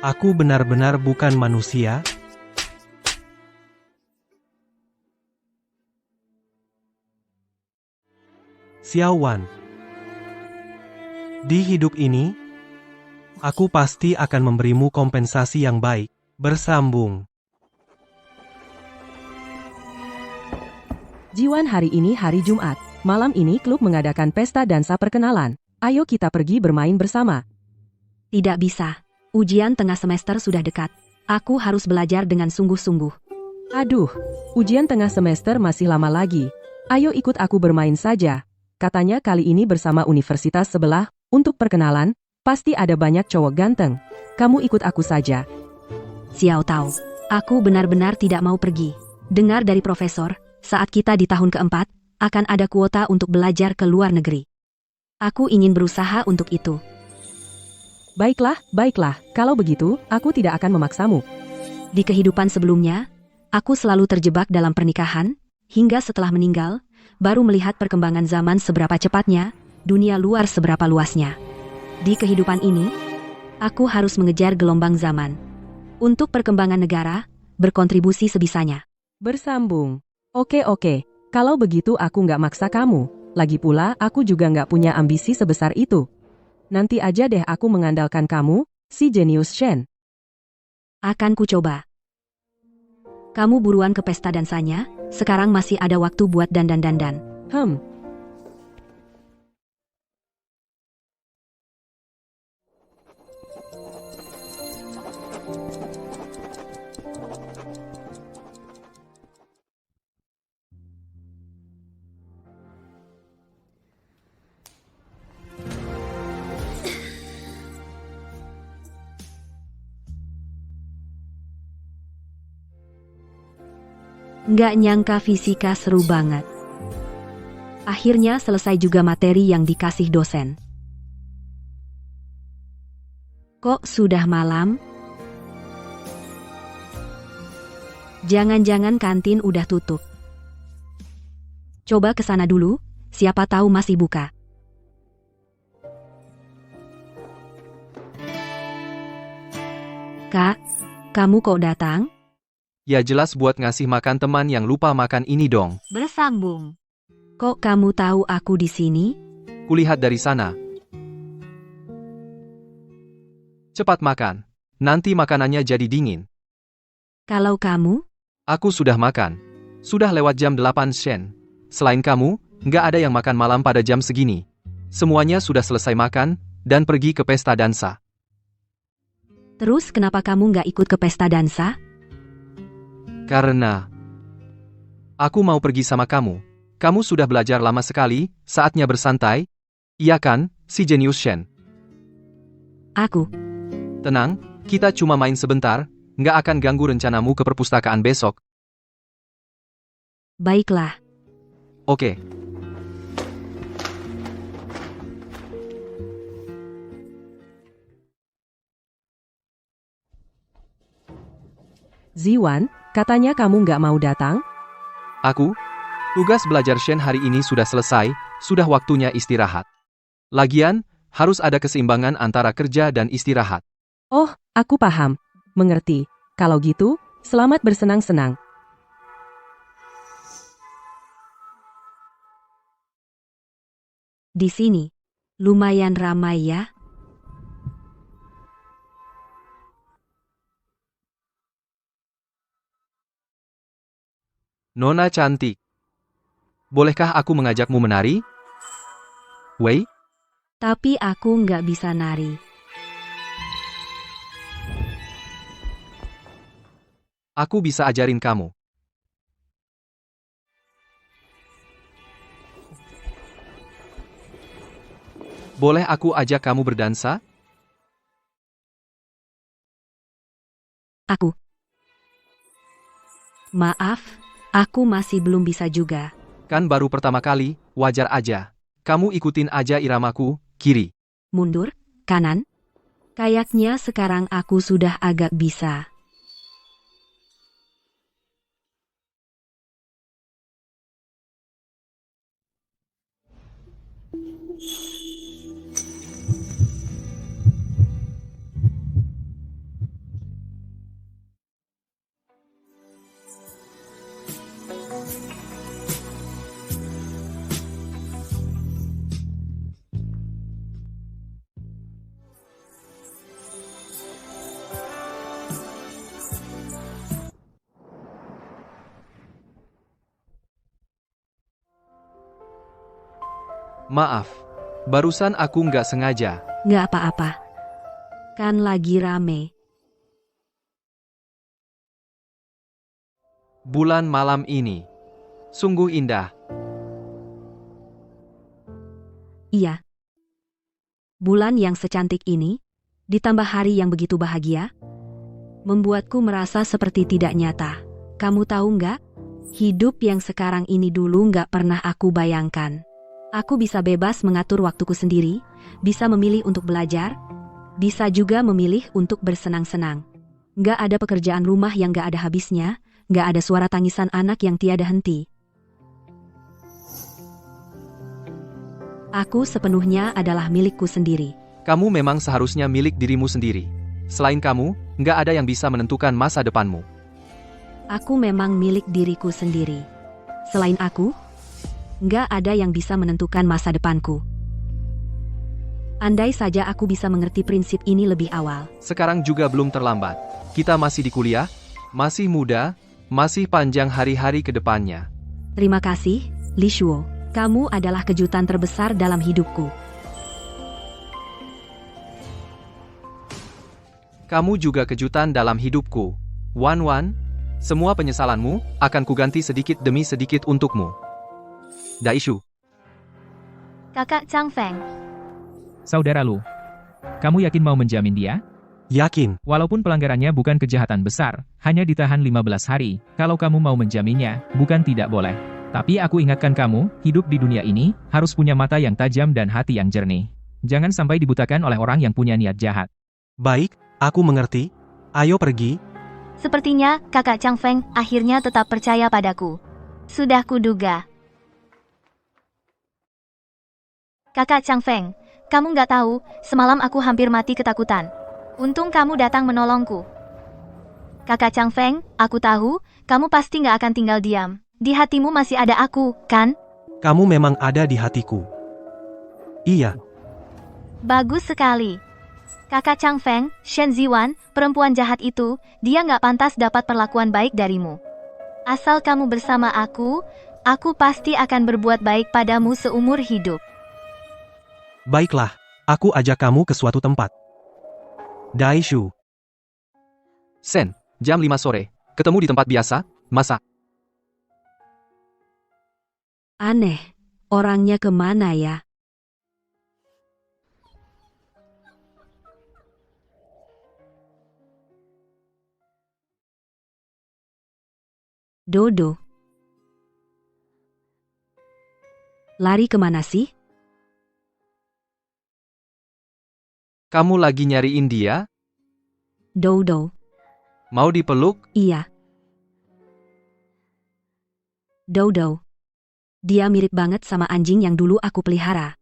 Aku benar-benar bukan manusia. Xiao Wan, di hidup ini, aku pasti akan memberimu kompensasi yang baik. Bersambung. Jiwan, hari ini hari Jumat. Malam ini klub mengadakan pesta dansa perkenalan. Ayo kita pergi bermain bersama. Tidak bisa. Ujian tengah semester sudah dekat. Aku harus belajar dengan sungguh-sungguh. Aduh, ujian tengah semester masih lama lagi. Ayo ikut aku bermain saja. Katanya kali ini bersama universitas sebelah, untuk perkenalan, pasti ada banyak cowok ganteng. Kamu ikut aku saja. Xiao Tao, aku benar-benar tidak mau pergi. Dengar dari profesor, saat kita di tahun keempat, akan ada kuota untuk belajar ke luar negeri. Aku ingin berusaha untuk itu. Baiklah, baiklah. Kalau begitu, aku tidak akan memaksamu. Di kehidupan sebelumnya, aku selalu terjebak dalam pernikahan, hingga setelah meninggal, baru melihat perkembangan zaman seberapa cepatnya, dunia luar seberapa luasnya. Di kehidupan ini, aku harus mengejar gelombang zaman. Untuk perkembangan negara, berkontribusi sebisanya. Bersambung. Oke, kalau begitu aku nggak maksa kamu. Lagi pula, aku juga nggak punya ambisi sebesar itu. Nanti aja deh aku mengandalkan kamu, si jenius Shen. Akan ku coba. Kamu buruan ke pesta dansanya, sekarang masih ada waktu buat dandan-dandan. Nggak nyangka fisika seru banget. Akhirnya selesai juga materi yang dikasih dosen. Kok sudah malam? Jangan-jangan kantin udah tutup. Coba ke sana dulu, siapa tahu masih buka. Kak, kamu kok datang? Ya jelas buat ngasih makan teman yang lupa makan ini dong. Bersambung. Kok kamu tahu aku di sini? Kulihat dari sana. Cepat makan. Nanti makanannya jadi dingin. Kalau kamu? Aku sudah makan. Sudah lewat jam 8 Shen. Selain kamu, nggak ada yang makan malam pada jam segini. Semuanya sudah selesai makan, dan pergi ke pesta dansa. Terus kenapa kamu nggak ikut ke pesta dansa? Karena aku mau pergi sama kamu. Kamu sudah belajar lama sekali, saatnya bersantai. Iya kan, si jenius Shen? Aku. Tenang, kita cuma main sebentar, nggak akan ganggu rencanamu ke perpustakaan besok. Baiklah. Oke. Ziwan, katanya kamu nggak mau datang? Aku? Tugas belajar Shen hari ini sudah selesai, sudah waktunya istirahat. Lagian, harus ada keseimbangan antara kerja dan istirahat. Oh, aku paham. Mengerti. Kalau gitu, selamat bersenang-senang. Di sini, lumayan ramai ya. Nona cantik. Bolehkah aku mengajakmu menari? Wei? Tapi aku nggak bisa nari. Aku bisa ajarin kamu. Boleh aku ajak kamu berdansa? Aku. Maaf, aku masih belum bisa juga. Kan baru pertama kali, wajar aja. Kamu ikutin aja iramaku, kiri. Mundur, kanan. Kayaknya sekarang aku sudah agak bisa. Maaf, barusan aku nggak sengaja. Nggak apa-apa. Kan lagi rame. Bulan malam ini sungguh indah. Iya. Bulan yang secantik ini, ditambah hari yang begitu bahagia, membuatku merasa seperti tidak nyata. Kamu tahu nggak? Hidup yang sekarang ini dulu nggak pernah aku bayangkan. Aku bisa bebas mengatur waktuku sendiri, bisa memilih untuk belajar, bisa juga memilih untuk bersenang-senang. Nggak ada pekerjaan rumah yang nggak ada habisnya, nggak ada suara tangisan anak yang tiada henti. Aku sepenuhnya adalah milikku sendiri. Kamu memang seharusnya milik dirimu sendiri. Selain kamu, nggak ada yang bisa menentukan masa depanmu. Aku memang milik diriku sendiri. Selain aku, nggak ada yang bisa menentukan masa depanku. Andai saja aku bisa mengerti prinsip ini lebih awal. Sekarang juga belum terlambat. Kita masih di kuliah, masih muda, masih panjang hari-hari ke depannya. Terima kasih, Li Shuo. Kamu adalah kejutan terbesar dalam hidupku. Kamu juga kejutan dalam hidupku. Wan Wan, semua penyesalanmu akan kuganti sedikit demi sedikit untukmu. Daishu. Kakak Chang Feng. Saudara Lu, kamu yakin mau menjamin dia? Yakin. Walaupun pelanggarannya bukan kejahatan besar, hanya ditahan 15 hari, kalau kamu mau menjaminnya, bukan tidak boleh. Tapi aku ingatkan kamu, hidup di dunia ini, harus punya mata yang tajam dan hati yang jernih. Jangan sampai dibutakan oleh orang yang punya niat jahat. Baik, aku mengerti. Ayo pergi. Sepertinya kakak Chang Feng akhirnya tetap percaya padaku. Sudah kuduga. Kakak Chang Feng, kamu nggak tahu, semalam aku hampir mati ketakutan. Untung kamu datang menolongku. Kakak Chang Feng, aku tahu, kamu pasti nggak akan tinggal diam. Di hatimu masih ada aku, kan? Kamu memang ada di hatiku. Iya. Bagus sekali. Kakak Chang Feng, Shen Ziwan, perempuan jahat itu, dia nggak pantas dapat perlakuan baik darimu. Asal kamu bersama aku pasti akan berbuat baik padamu seumur hidup. Baiklah, aku ajak kamu ke suatu tempat. Daishu. Sen, jam 5 sore. Ketemu di tempat biasa, masa? Aneh, orangnya kemana ya? Dodo. Lari kemana sih? Kamu lagi nyariin dia? Dodo. Mau dipeluk? Iya. Dodo. Dia mirip banget sama anjing yang dulu aku pelihara.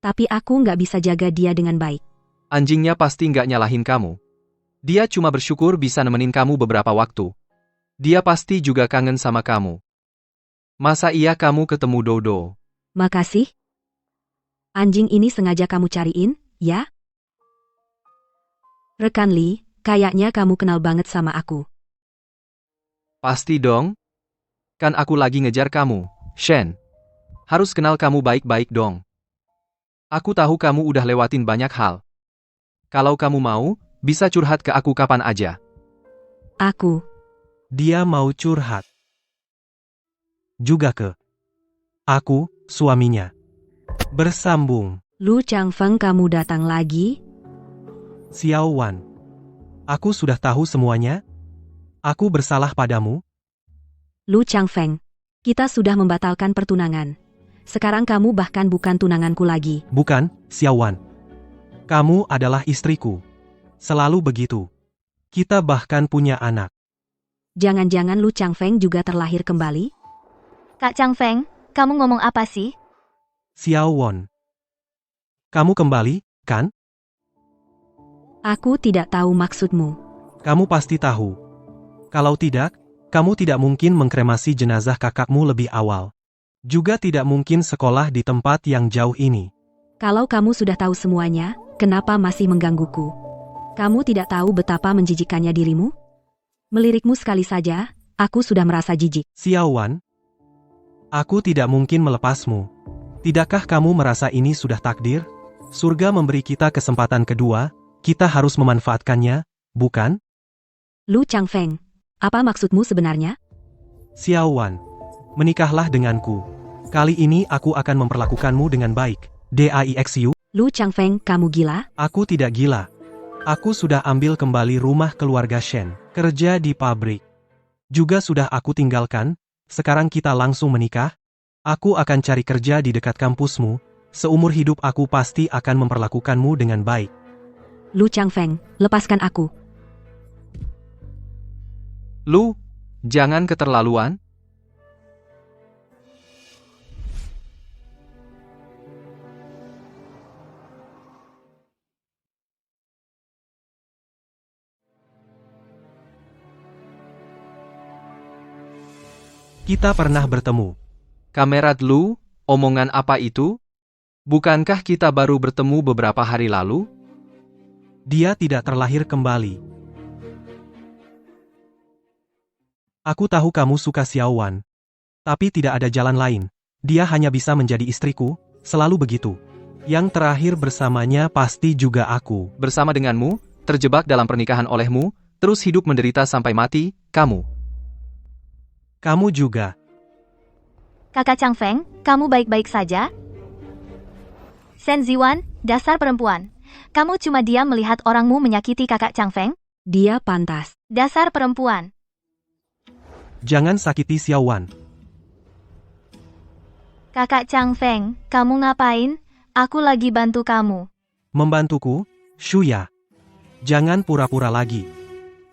Tapi aku nggak bisa jaga dia dengan baik. Anjingnya pasti nggak nyalahin kamu. Dia cuma bersyukur bisa nemenin kamu beberapa waktu. Dia pasti juga kangen sama kamu. Masa iya kamu ketemu Dodo? Makasih. Anjing ini sengaja kamu cariin, ya? Rekan Li, kayaknya kamu kenal banget sama aku. Pasti dong. Kan aku lagi ngejar kamu, Shen. Harus kenal kamu baik-baik dong. Aku tahu kamu udah lewatin banyak hal. Kalau kamu mau, bisa curhat ke aku kapan aja. Aku. Dia mau curhat. Juga ke aku, suaminya. Bersambung. Lu Chang Feng, kamu datang lagi? Xiao Wan. Aku sudah tahu semuanya. Aku bersalah padamu. Lu Chang Feng. Kita sudah membatalkan pertunangan. Sekarang kamu bahkan bukan tunanganku lagi. Bukan, Xiao Wan. Kamu adalah istriku. Selalu begitu. Kita bahkan punya anak. Jangan-jangan Lu Chang Feng juga terlahir kembali? Kak Chang Feng, kamu ngomong apa sih? Xiao Wan. Kamu kembali, kan? Aku tidak tahu maksudmu. Kamu pasti tahu. Kalau tidak, kamu tidak mungkin mengkremasi jenazah kakakmu lebih awal. Juga tidak mungkin sekolah di tempat yang jauh ini. Kalau kamu sudah tahu semuanya, kenapa masih menggangguku? Kamu tidak tahu betapa menjijikkannya dirimu? Melirikmu sekali saja, aku sudah merasa jijik. Xiao Wan, aku tidak mungkin melepasmu. Tidakkah kamu merasa ini sudah takdir? Surga memberi kita kesempatan kedua, kita harus memanfaatkannya, bukan? Lu Chang Feng, apa maksudmu sebenarnya? Xiao Wan, menikahlah denganku. Kali ini aku akan memperlakukanmu dengan baik. DAIXU? Lu Chang Feng, kamu gila? Aku tidak gila. Aku sudah ambil kembali rumah keluarga Shen, kerja di pabrik. Juga sudah aku tinggalkan, sekarang kita langsung menikah. Aku akan cari kerja di dekat kampusmu, seumur hidup aku pasti akan memperlakukanmu dengan baik. Lu Chang Feng, lepaskan aku. Lu, jangan keterlaluan. Kita pernah bertemu. Kamerat Lu, omongan apa itu? Bukankah kita baru bertemu beberapa hari lalu? Dia tidak terlahir kembali. Aku tahu kamu suka Xiao Wan. Tapi tidak ada jalan lain. Dia hanya bisa menjadi istriku, selalu begitu. Yang terakhir bersamanya pasti juga aku. Bersama denganmu, terjebak dalam pernikahan olehmu, terus hidup menderita sampai mati, kamu. Kamu juga. Kakak Chang Feng, kamu baik-baik saja? Shen Ziwan, dasar perempuan. Kamu cuma diam melihat orangmu menyakiti kakak Chang Feng? Dia pantas. Dasar perempuan. Jangan sakiti Xiao Wan. Kakak Chang Feng, kamu ngapain? Aku lagi bantu kamu. Membantuku? Shuya. Jangan pura-pura lagi.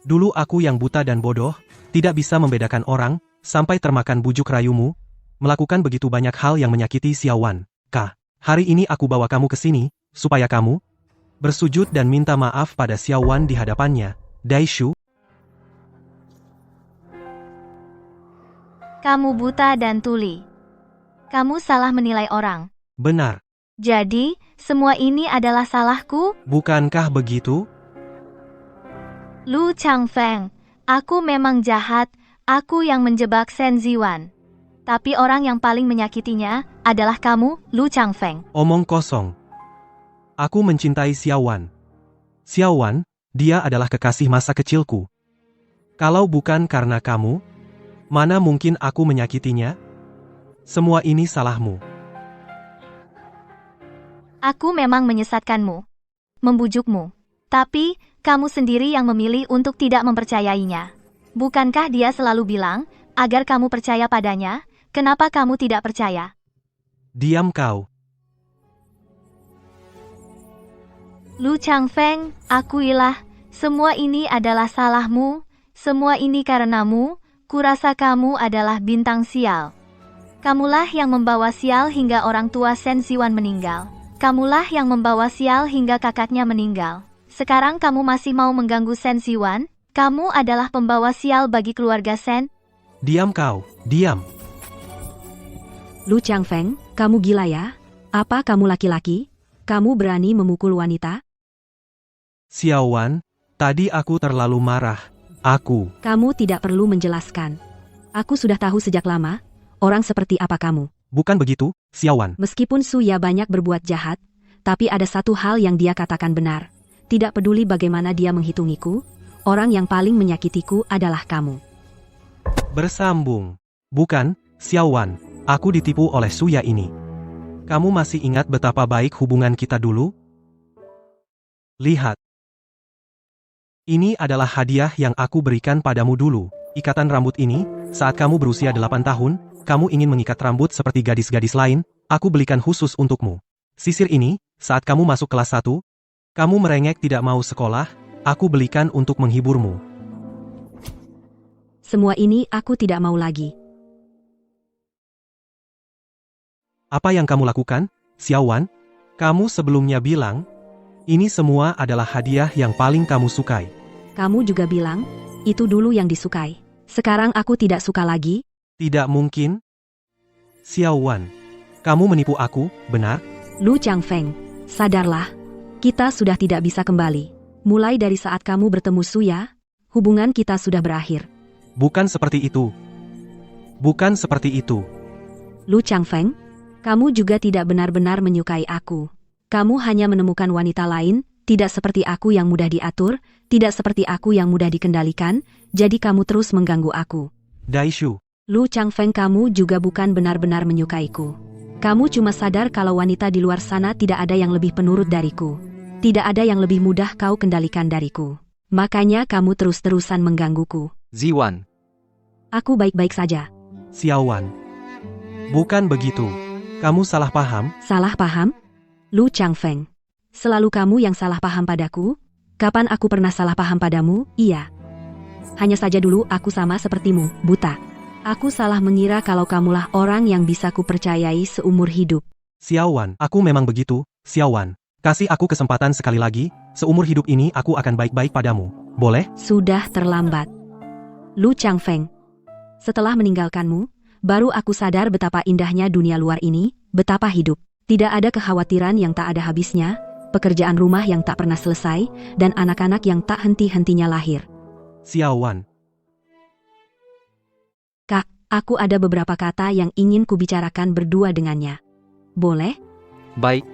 Dulu aku yang buta dan bodoh, tidak bisa membedakan orang, sampai termakan bujuk rayumu, melakukan begitu banyak hal yang menyakiti Xiao Wan. Hari ini aku bawa kamu ke sini, supaya kamu bersujud dan minta maaf pada Xiao Wan di hadapannya, Daishu. Kamu buta dan tuli. Kamu salah menilai orang. Benar. Jadi, semua ini adalah salahku? Bukankah begitu? Lu Chang Feng, aku memang jahat, aku yang menjebak Shen Ziwan. Tapi orang yang paling menyakitinya adalah kamu, Lu Chang Feng. Omong kosong. Aku mencintai Xiao Wan. Xiao Wan, dia adalah kekasih masa kecilku. Kalau bukan karena kamu, mana mungkin aku menyakitinya? Semua ini salahmu. Aku memang menyesatkanmu, membujukmu. Tapi, kamu sendiri yang memilih untuk tidak mempercayainya. Bukankah dia selalu bilang, agar kamu percaya padanya? Kenapa kamu tidak percaya? Diam kau. Lu Chang Feng, akuilah, semua ini adalah salahmu, semua ini karenamu, kurasa kamu adalah bintang sial. Kamulah yang membawa sial hingga orang tua Shen Ziwan meninggal. Kamulah yang membawa sial hingga kakaknya meninggal. Sekarang kamu masih mau mengganggu Shen Ziwan? Kamu adalah pembawa sial bagi keluarga Shen. Diam kau, diam. Lu Chang Feng, kamu gila ya? Apa kamu laki-laki? Kamu berani memukul wanita? Xiao Wan, tadi aku terlalu marah. Kamu tidak perlu menjelaskan. Aku sudah tahu sejak lama, orang seperti apa kamu. Bukan begitu, Xiao Wan. Meskipun Suya banyak berbuat jahat, tapi ada satu hal yang dia katakan benar. Tidak peduli bagaimana dia menghitungiku, orang yang paling menyakitiku adalah kamu. Bersambung. Bukan, Xiao Wan, aku ditipu oleh Suya ini. Kamu masih ingat betapa baik hubungan kita dulu? Lihat. Ini adalah hadiah yang aku berikan padamu dulu. Ikatan rambut ini, saat kamu berusia 8 tahun, kamu ingin mengikat rambut seperti gadis-gadis lain, aku belikan khusus untukmu. Sisir ini, saat kamu masuk kelas 1, kamu merengek tidak mau sekolah, aku belikan untuk menghiburmu. Semua ini aku tidak mau lagi. Apa yang kamu lakukan, Xiao Wan? Kamu sebelumnya bilang, ini semua adalah hadiah yang paling kamu sukai. Kamu juga bilang, itu dulu yang disukai. Sekarang aku tidak suka lagi. Tidak mungkin. Xiao Wan, kamu menipu aku, benar? Lu Chang Feng, sadarlah. Kita sudah tidak bisa kembali. Mulai dari saat kamu bertemu Suya, hubungan kita sudah berakhir. Bukan seperti itu. Bukan seperti itu. Lu Chang Feng, kamu juga tidak benar-benar menyukai aku. Kamu hanya menemukan wanita lain, tidak seperti aku yang mudah diatur, tidak seperti aku yang mudah dikendalikan, jadi kamu terus mengganggu aku. Daishu. Lu Chang Feng, kamu juga bukan benar-benar menyukaiku. Kamu cuma sadar kalau wanita di luar sana tidak ada yang lebih penurut dariku. Tidak ada yang lebih mudah kau kendalikan dariku. Makanya kamu terus-terusan menggangguku. Ziwan. Aku baik-baik saja. Xiao Wan. Bukan begitu. Kamu salah paham. Salah paham? Lu Chang Feng. Selalu kamu yang salah paham padaku? Kapan aku pernah salah paham padamu? Iya. Hanya saja dulu aku sama sepertimu, buta. Aku salah mengira kalau kamulah orang yang bisa kupercayai seumur hidup. Xiao Wan, aku memang begitu, Xiao Wan. Kasih aku kesempatan sekali lagi, seumur hidup ini aku akan baik-baik padamu. Boleh? Sudah terlambat. Lu Chang Feng. Setelah meninggalkanmu, baru aku sadar betapa indahnya dunia luar ini, betapa hidup. Tidak ada kekhawatiran yang tak ada habisnya, pekerjaan rumah yang tak pernah selesai, dan anak-anak yang tak henti-hentinya lahir. Xiao Wan, Kak, aku ada beberapa kata yang ingin kubicarakan berdua dengannya. Boleh? Baik.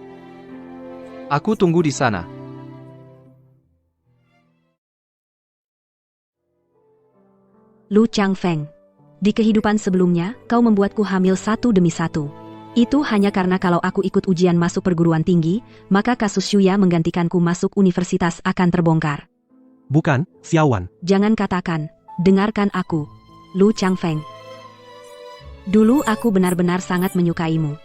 Aku tunggu di sana. Lu Changfeng. Di kehidupan sebelumnya, kau membuatku hamil satu demi satu. Itu hanya karena kalau aku ikut ujian masuk perguruan tinggi, maka kasus Shuya menggantikanku masuk universitas akan terbongkar. bukan, Xiao Wan. Jangan katakan, dengarkan aku. Lu Changfeng. Dulu aku benar-benar sangat menyukaimu.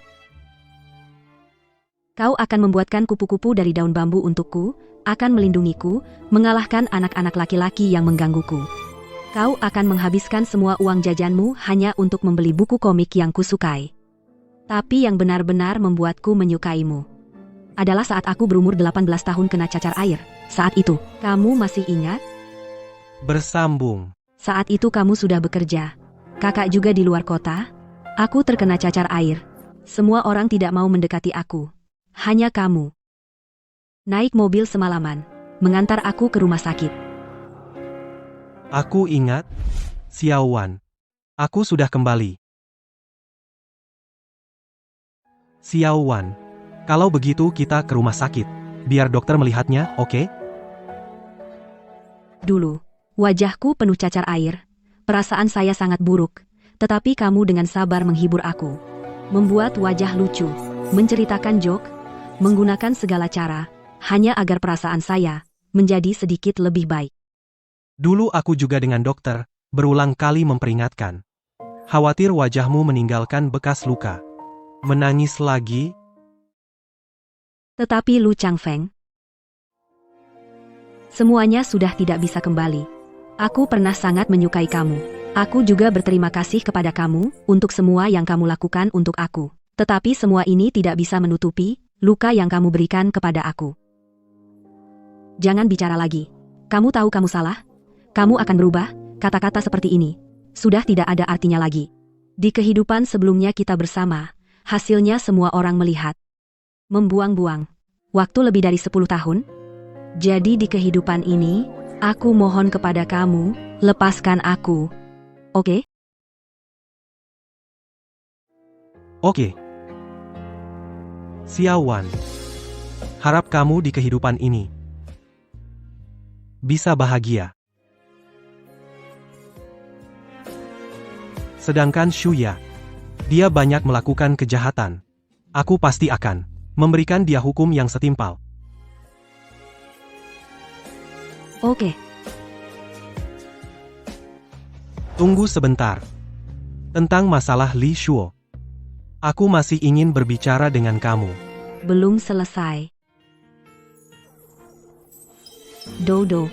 Kau akan membuatkan kupu-kupu dari daun bambu untukku, akan melindungiku, mengalahkan anak-anak laki-laki yang menggangguku. Kau akan menghabiskan semua uang jajanmu hanya untuk membeli buku komik yang kusukai. Tapi yang benar-benar membuatku menyukaimu adalah saat aku berumur 18 tahun kena cacar air. Saat itu, kamu masih ingat? Bersambung. Saat itu kamu sudah bekerja. Kakak juga di luar kota. Aku terkena cacar air. Semua orang tidak mau mendekati aku. Hanya kamu. Naik mobil semalaman, mengantar aku ke rumah sakit. Aku ingat, Xiao Wan. Aku sudah kembali. Xiao Wan, kalau begitu kita ke rumah sakit. Biar dokter melihatnya, oke? Dulu, wajahku penuh cacar air. Perasaan saya sangat buruk. Tetapi kamu dengan sabar menghibur aku. Membuat wajah lucu, menceritakan joke, menggunakan segala cara, hanya agar perasaan saya menjadi sedikit lebih baik. Dulu aku juga dengan dokter, berulang kali memperingatkan. Khawatir wajahmu meninggalkan bekas luka. Menangis lagi? Tetapi Lu Changfeng, semuanya sudah tidak bisa kembali. Aku pernah sangat menyukai kamu. Aku juga berterima kasih kepada kamu untuk semua yang kamu lakukan untuk aku. Tetapi semua ini tidak bisa menutupi luka yang kamu berikan kepada aku. Jangan bicara lagi. Kamu tahu kamu salah? Kamu akan berubah, kata-kata seperti ini sudah tidak ada artinya lagi. Di kehidupan sebelumnya kita bersama, hasilnya semua orang melihat. Membuang-buang waktu lebih dari 10 tahun. Jadi di kehidupan ini, aku mohon kepada kamu, lepaskan aku. Oke? Oke. Xiao Wan, harap kamu di kehidupan ini bisa bahagia. Sedangkan Shuya, dia banyak melakukan kejahatan. Aku pasti akan memberikan dia hukum yang setimpal. Oke. Tunggu sebentar. Tentang masalah Li Shuo. Aku masih ingin berbicara dengan kamu. Belum selesai. Dodo.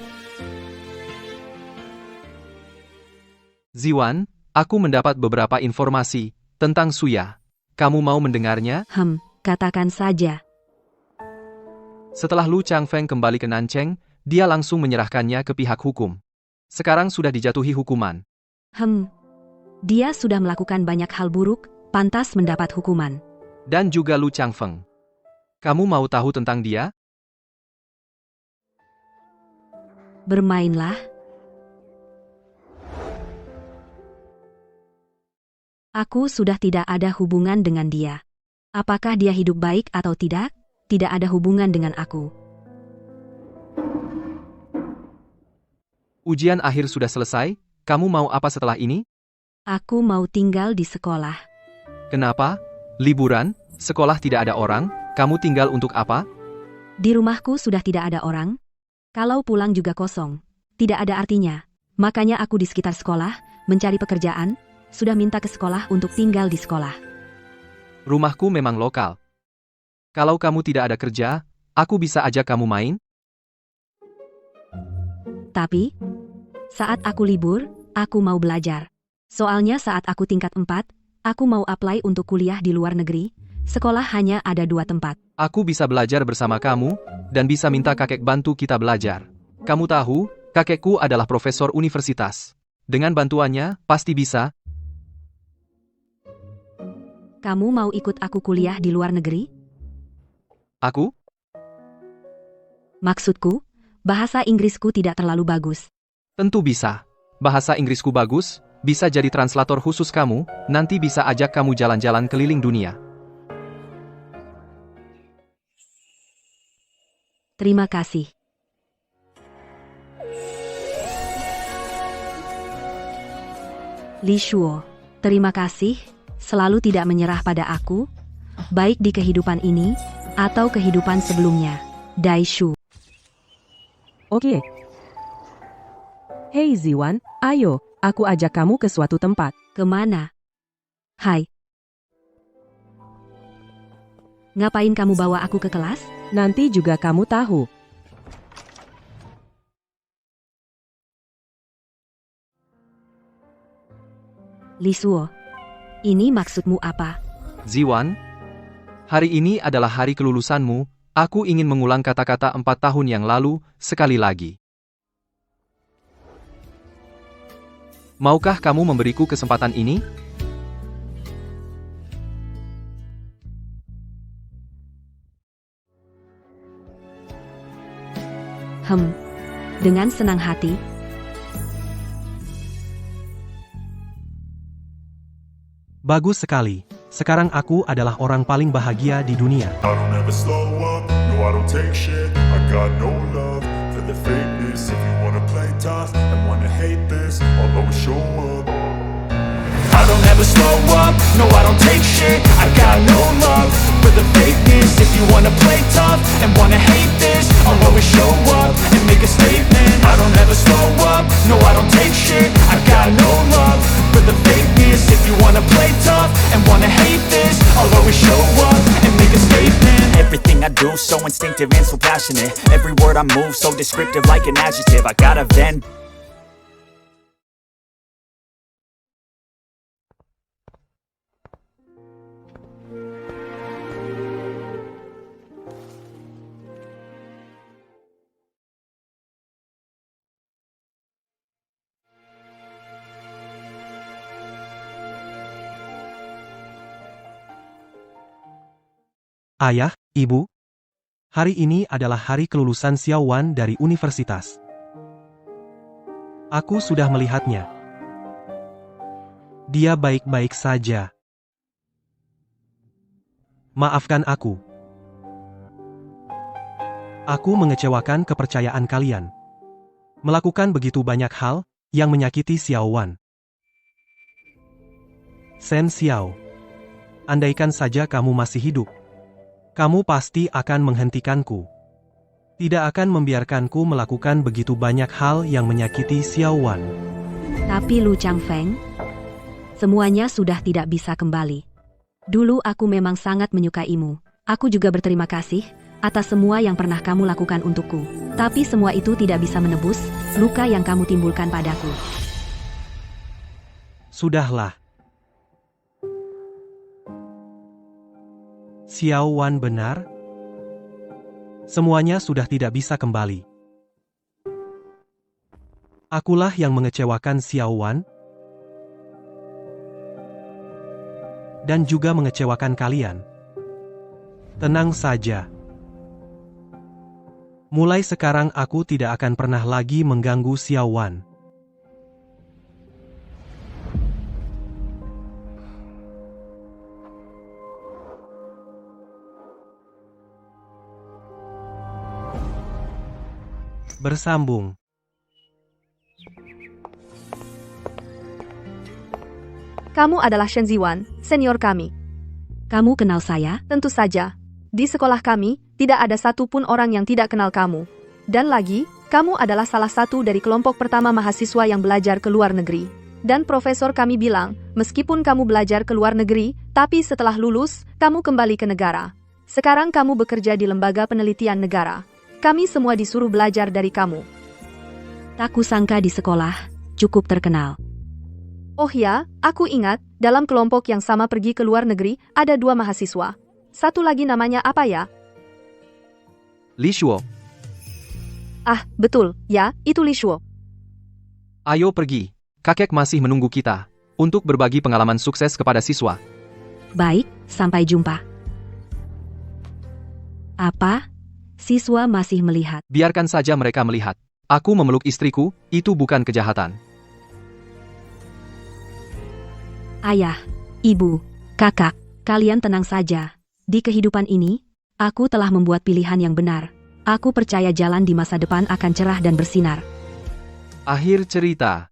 Ziwan, aku mendapat beberapa informasi tentang Shuya. Kamu mau mendengarnya? Katakan saja. Setelah Lu Changfeng kembali ke Nancheng, dia langsung menyerahkannya ke pihak hukum. Sekarang sudah dijatuhi hukuman. Dia sudah melakukan banyak hal buruk, pantas mendapat hukuman. Dan juga Lu Changfeng. Kamu mau tahu tentang dia? Bermainlah. Aku sudah tidak ada hubungan dengan dia. Apakah dia hidup baik atau tidak? Tidak ada hubungan dengan aku. Ujian akhir sudah selesai, kamu mau apa setelah ini? Aku mau tinggal di sekolah. Kenapa? Liburan, sekolah tidak ada orang, kamu tinggal untuk apa? Di rumahku sudah tidak ada orang. Kalau pulang juga kosong. Tidak ada artinya. Makanya aku di sekitar sekolah, mencari pekerjaan, sudah minta ke sekolah untuk tinggal di sekolah. Rumahku memang lokal. Kalau kamu tidak ada kerja, aku bisa ajak kamu main? Tapi, saat aku libur, aku mau belajar. Soalnya saat aku tingkat 4, aku mau apply untuk kuliah di luar negeri. Sekolah hanya ada 2 tempat. Aku bisa belajar bersama kamu, dan bisa minta kakek bantu kita belajar. Kamu tahu, kakekku adalah profesor universitas. Dengan bantuannya, pasti bisa. Kamu mau ikut aku kuliah di luar negeri? Aku? Maksudku, bahasa Inggrisku tidak terlalu bagus. Tentu bisa. Bahasa Inggrisku bagus, bisa jadi translator khusus kamu, nanti bisa ajak kamu jalan-jalan keliling dunia. Terima kasih. Li Shuo, terima kasih, selalu tidak menyerah pada aku, baik di kehidupan ini, atau kehidupan sebelumnya. Dai Shu. Oke. Hei Ziwan, ayo, aku ajak kamu ke suatu tempat. Kemana? Hai. Ngapain kamu bawa aku ke kelas? Nanti juga kamu tahu. Li Shuo, ini maksudmu apa? Ziwan, hari ini adalah hari kelulusanmu, aku ingin mengulang kata-kata 4 tahun yang lalu, sekali lagi. Maukah kamu memberiku kesempatan ini? Dengan senang hati. Bagus sekali. Sekarang aku adalah orang paling bahagia di dunia. I don't ever slow up, no I don't take shit. I got no love for the fakeness. If you wanna play tough and wanna hate this, I'll always show up. I don't ever slow up, no I don't take shit. I got no love for the fakeness. If you wanna play tough and wanna hate this, I'll always show up and make a statement. I don't ever slow up, no I don't take shit. I got no love for the fakeness. If you wanna play tough and wanna hate this, I'll always show up and make a statement. Everything I do so instinctive and so passionate. Every word I move so descriptive like an adjective. I got a vent. Ayah, Ibu, hari ini adalah hari kelulusan Xiao Wan dari universitas. Aku sudah melihatnya. Dia baik-baik saja. Maafkan aku. Aku mengecewakan kepercayaan kalian. Melakukan begitu banyak hal yang menyakiti Xiao Wan. Shen Xiao, andaikan saja kamu masih hidup, kamu pasti akan menghentikanku. Tidak akan membiarkanku melakukan begitu banyak hal yang menyakiti Xiao Wan. Tapi Lu Changfeng, semuanya sudah tidak bisa kembali. Dulu aku memang sangat menyukaimu. Aku juga berterima kasih atas semua yang pernah kamu lakukan untukku. Tapi semua itu tidak bisa menebus luka yang kamu timbulkan padaku. Sudahlah. Xiao Wan benar? Semuanya sudah tidak bisa kembali. Akulah yang mengecewakan Xiao Wan dan juga mengecewakan kalian. Tenang saja. Mulai sekarang aku tidak akan pernah lagi mengganggu Xiao Wan. Bersambung. Kamu adalah Shen Ziwan, senior kami. Kamu kenal saya? Tentu saja. Di sekolah kami, tidak ada satupun orang yang tidak kenal kamu. Dan lagi, kamu adalah salah satu dari kelompok pertama mahasiswa yang belajar ke luar negeri. Dan profesor kami bilang, meskipun kamu belajar ke luar negeri, tapi setelah lulus, kamu kembali ke negara. Sekarang kamu bekerja di lembaga penelitian negara. Kami semua disuruh belajar dari kamu. Tak kusangka di sekolah, cukup terkenal. Oh ya, aku ingat, dalam kelompok yang sama pergi ke luar negeri, ada 2 mahasiswa. Satu lagi namanya apa ya? Li Shuo. Ah, betul, ya, itu Li Shuo. Ayo pergi, kakek masih menunggu kita, untuk berbagi pengalaman sukses kepada siswa. Baik, sampai jumpa. Apa? Siswa masih melihat. Biarkan saja mereka melihat. Aku memeluk istriku, itu bukan kejahatan. Ayah, ibu, kakak, kalian tenang saja. Di kehidupan ini, aku telah membuat pilihan yang benar. Aku percaya jalan di masa depan akan cerah dan bersinar. Akhir cerita.